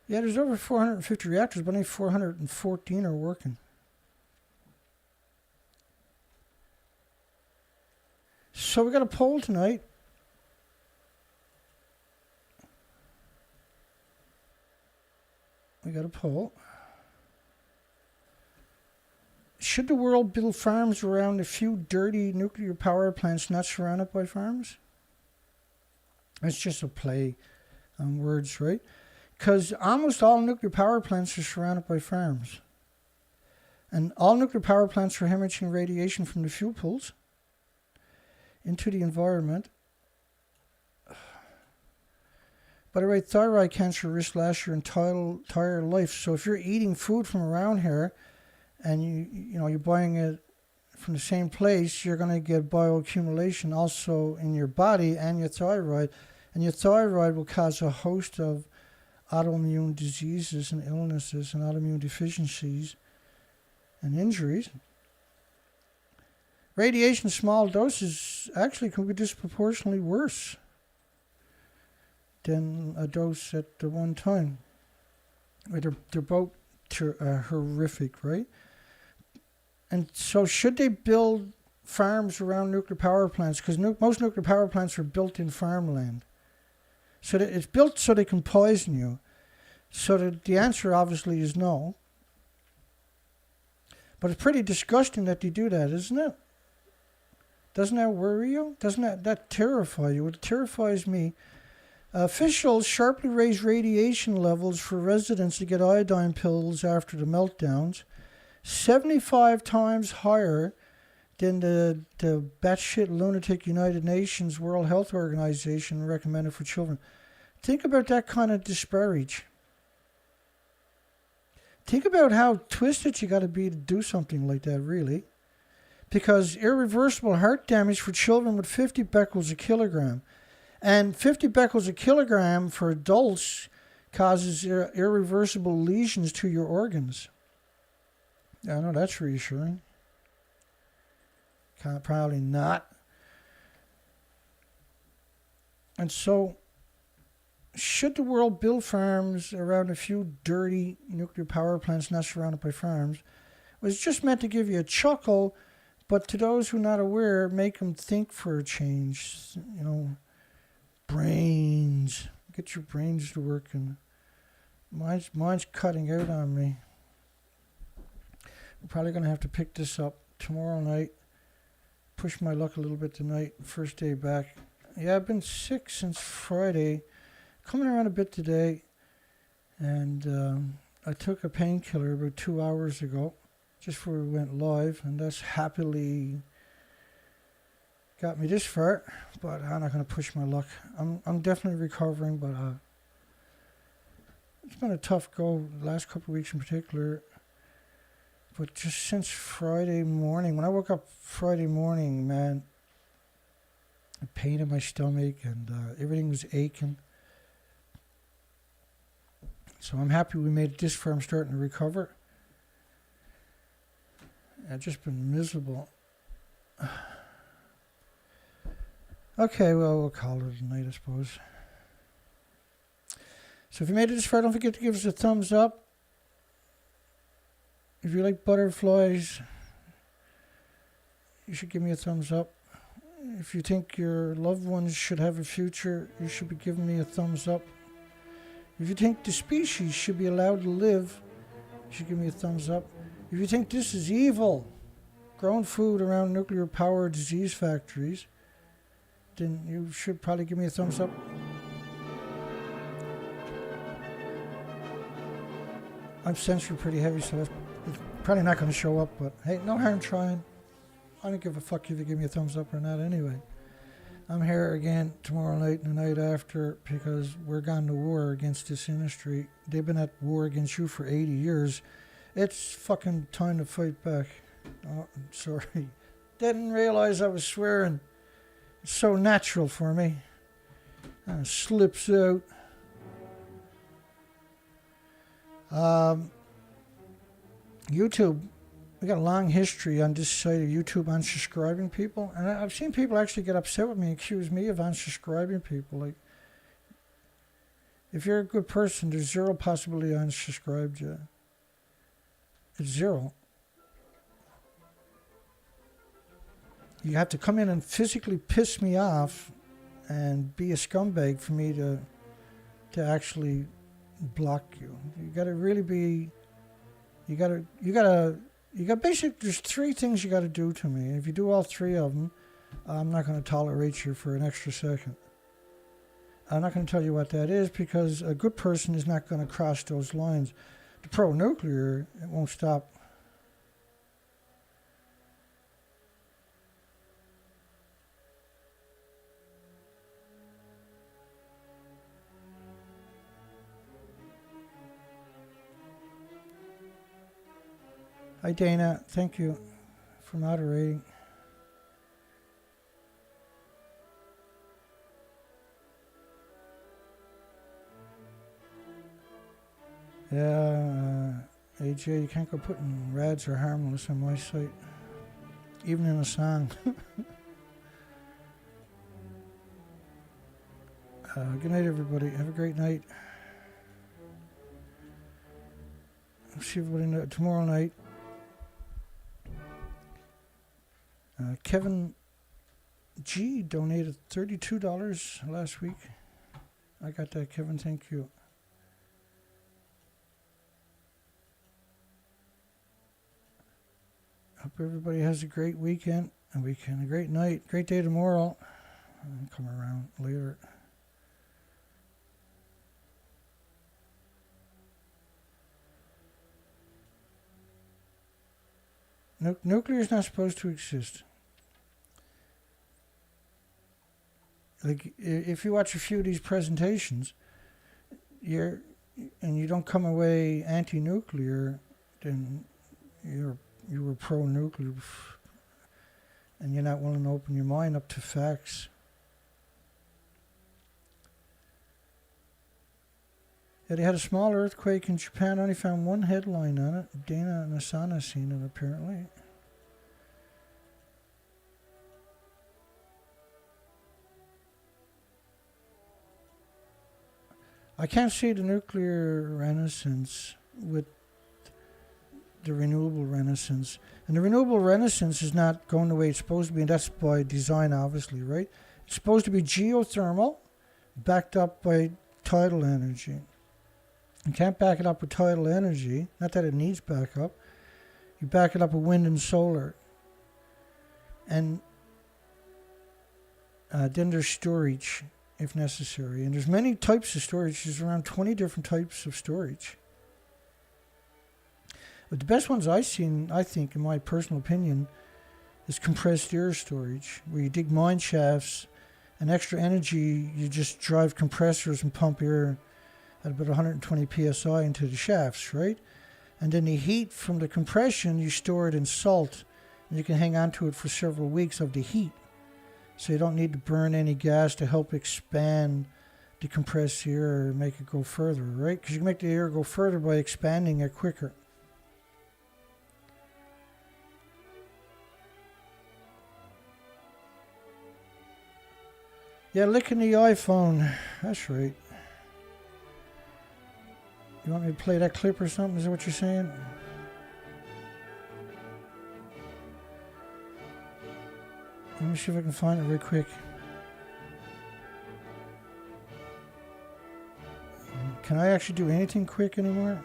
Yeah, there's over 450 reactors, but only 414 are working. So we got a poll tonight. Should the world build farms around a few dirty nuclear power plants not surrounded by farms? It's just a play on words, right? Because almost all nuclear power plants are surrounded by farms. And all nuclear power plants are hemorrhaging radiation from the fuel pools into the environment. By the way, thyroid cancer risk lasts your entire life. So if you're eating food from around here and you're buying it from the same place, you're going to get bioaccumulation also in your body and your thyroid. And your thyroid will cause a host of autoimmune diseases and illnesses and autoimmune deficiencies and injuries. Radiation small doses actually can be disproportionately worse than a dose at the one time. They're both horrific, right? And so should they build farms around nuclear power plants? Because most nuclear power plants are built in farmland. So that it's built so they can poison you. So the answer obviously is no. But it's pretty disgusting that they do that, isn't it? Doesn't that worry you? Doesn't that terrify you? It terrifies me. Officials sharply raised radiation levels for residents to get iodine pills after the meltdowns, 75 times higher than the batshit lunatic United Nations World Health Organization recommended for children. Think about that kind of disparage. Think about how twisted you got to be to do something like that, really. Because irreversible heart damage for children with 50 becquerels a kilogram. And 50 becquerels a kilogram for adults causes irreversible lesions to your organs. I know that's reassuring. Probably not. And so, should the world build farms around a few dirty nuclear power plants not surrounded by farms? It was just meant to give you a chuckle, but to those who are not aware, make them think for a change. Brains. Get your brains to work. And mine's cutting out on me. I'm probably going to have to pick this up tomorrow night. Push my luck a little bit tonight. First day back. Yeah, I've been sick since Friday. Coming around a bit today. And I took a painkiller about 2 hours ago. Just before we went live. And that's happily got me this far. But I'm not going to push my luck. I'm definitely recovering. But it's been a tough go. The last couple of weeks in particular. But just since Friday morning, when I woke up Friday morning, man, a pain in my stomach and everything was aching. So I'm happy we made it this far. I'm starting to recover. I've just been miserable. Okay, well, we'll call it a night, I suppose. So if you made it this far, don't forget to give us a thumbs up. If you like butterflies, you should give me a thumbs up. If you think your loved ones should have a future, you should be giving me a thumbs up. If you think the species should be allowed to live, you should give me a thumbs up. If you think this is evil, growing food around nuclear power disease factories, then you should probably give me a thumbs up. I'm censoring pretty heavy, so it's probably not going to show up, but hey, no harm trying. I don't give a fuck if you give me a thumbs up or not anyway. I'm here again tomorrow night and the night after because we're gone to war against this industry. They've been at war against you for 80 years. It's fucking time to fight back. Oh, I'm sorry. Didn't realize I was swearing. It's so natural for me. Kind of slips out. YouTube, we got a long history on this side of YouTube unsubscribing people, and I've seen people actually get upset with me and accuse me of unsubscribing people. Like, if you're a good person, there's zero possibility I unsubscribed you. It's zero. You have to come in and physically piss me off and be a scumbag for me to actually block you. You gotta really be. You gotta basically, there's 3 things you gotta do to me. If you do all 3 of them, I'm not gonna tolerate you for an extra second. I'm not gonna tell you what that is because a good person is not gonna cross those lines. The pro-nuclear, it won't stop. Hi, Dana. Thank you for moderating. Yeah, AJ, you can't go putting rads or harmless on my site, even in a song. Good night, everybody. Have a great night. I'll see everybody tomorrow night. Kevin G donated $32 last week. I got that, Kevin. Thank you. Hope everybody has a great weekend, a great night, great day tomorrow. I'll come around later. Nuclear is not supposed to exist. Like, if you watch a few of these presentations, and you don't come away anti-nuclear, then you were pro-nuclear, and you're not willing to open your mind up to facts. Yeah, they had a small earthquake in Japan. I only found one headline on it. Dana and Asana seen it, apparently. I can't see the nuclear renaissance with the renewable renaissance. And the renewable renaissance is not going the way it's supposed to be, and that's by design, obviously, right? It's supposed to be geothermal, backed up by tidal energy. You can't back it up with tidal energy, not that it needs backup. You back it up with wind and solar. And then there's storage, if necessary. And there's many types of storage. There's around 20 different types of storage. But the best ones I've seen, I think, in my personal opinion, is compressed air storage, where you dig mine shafts and extra energy, you just drive compressors and pump air at about 120 psi into the shafts, right? And then the heat from the compression, you store it in salt, and you can hang on to it for several weeks of the heat. So you don't need to burn any gas to help expand the compressed air or make it go further, right? Because you can make the air go further by expanding it quicker. Yeah, licking the iPhone. That's right. You want me to play that clip or something? Is that what you're saying? Let me see if I can find it real quick. Can I actually do anything quick anymore?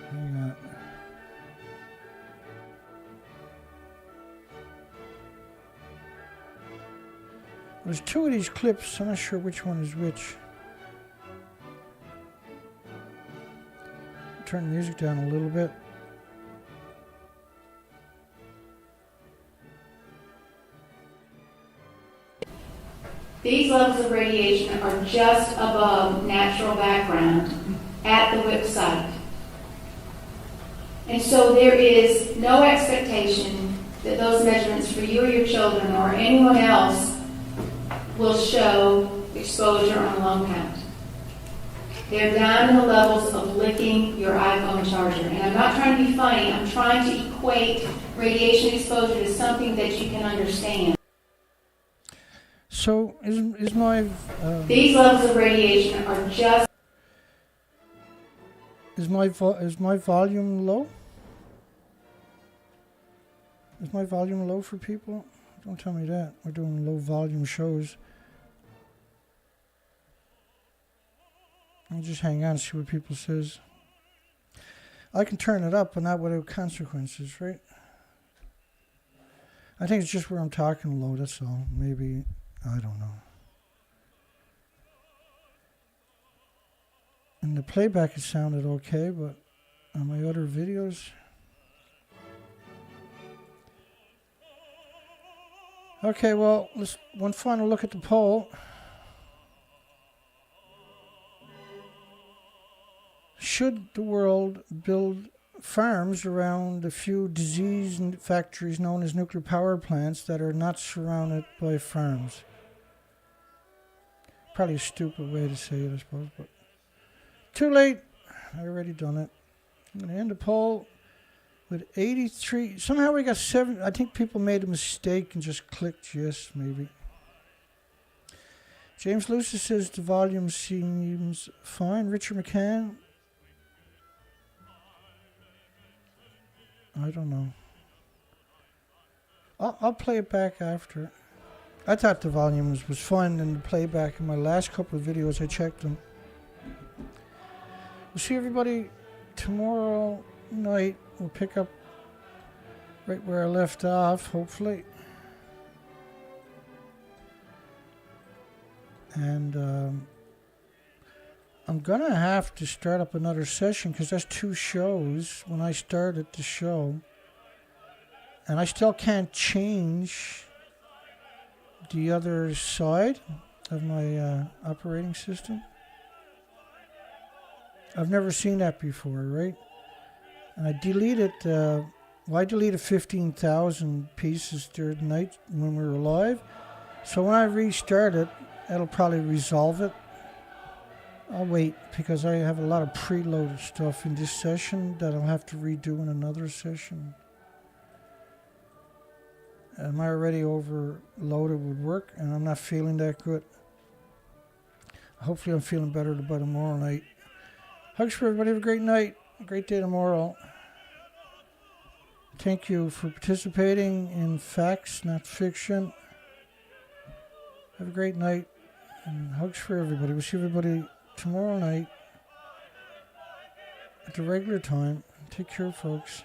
Hang on. There's two of these clips. I'm not sure which one is which. Turn the music down a little bit. These levels of radiation are just above natural background at the WIP site. And so there is no expectation that those measurements for you or your children or anyone else will show exposure on lung count. They're down in the levels of licking your iPhone charger. And I'm not trying to be funny. I'm trying to equate radiation exposure to something that you can understand. So is my these levels of radiation are just. Is my volume low? Is my volume low for people? Don't tell me that. We're doing low volume shows. I'll just hang on and see what people says. I can turn it up, but not without consequences, right? I think it's just where I'm talking low, that's all. Maybe, I don't know. In the playback it sounded okay, but on my other videos... Okay, well, let's one final look at the poll. should the world build farms around a few disease factories known as nuclear power plants that are not surrounded by farms? Probably a stupid way to say it, I suppose, but too late. I already done it. I'm going to end the poll with 83. Somehow we got 7. I think people made a mistake and just clicked yes, maybe. James Lucis says the volume seems fine. Richard McCann, I don't know. I'll play it back after. I thought the volume was fine in the playback in my last couple of videos. I checked them. We'll see everybody tomorrow night. We'll pick up right where I left off, hopefully. And I'm going to have to start up another session because that's 2 shows when I started the show. And I still can't change the other side of my operating system. I've never seen that before, right? And I deleted, I deleted 15,000 pieces during the night when we were live. So when I restart it, it'll probably resolve it. I'll wait because I have a lot of preloaded stuff in this session that I'll have to redo in another session. Am I already overloaded with work and I'm not feeling that good? Hopefully I'm feeling better by tomorrow night. Hugs for everybody. Have a great night. A great day tomorrow. Thank you for participating in facts, not fiction. Have a great night. And hugs for everybody. We'll see everybody tomorrow night at the regular time. Take care, folks.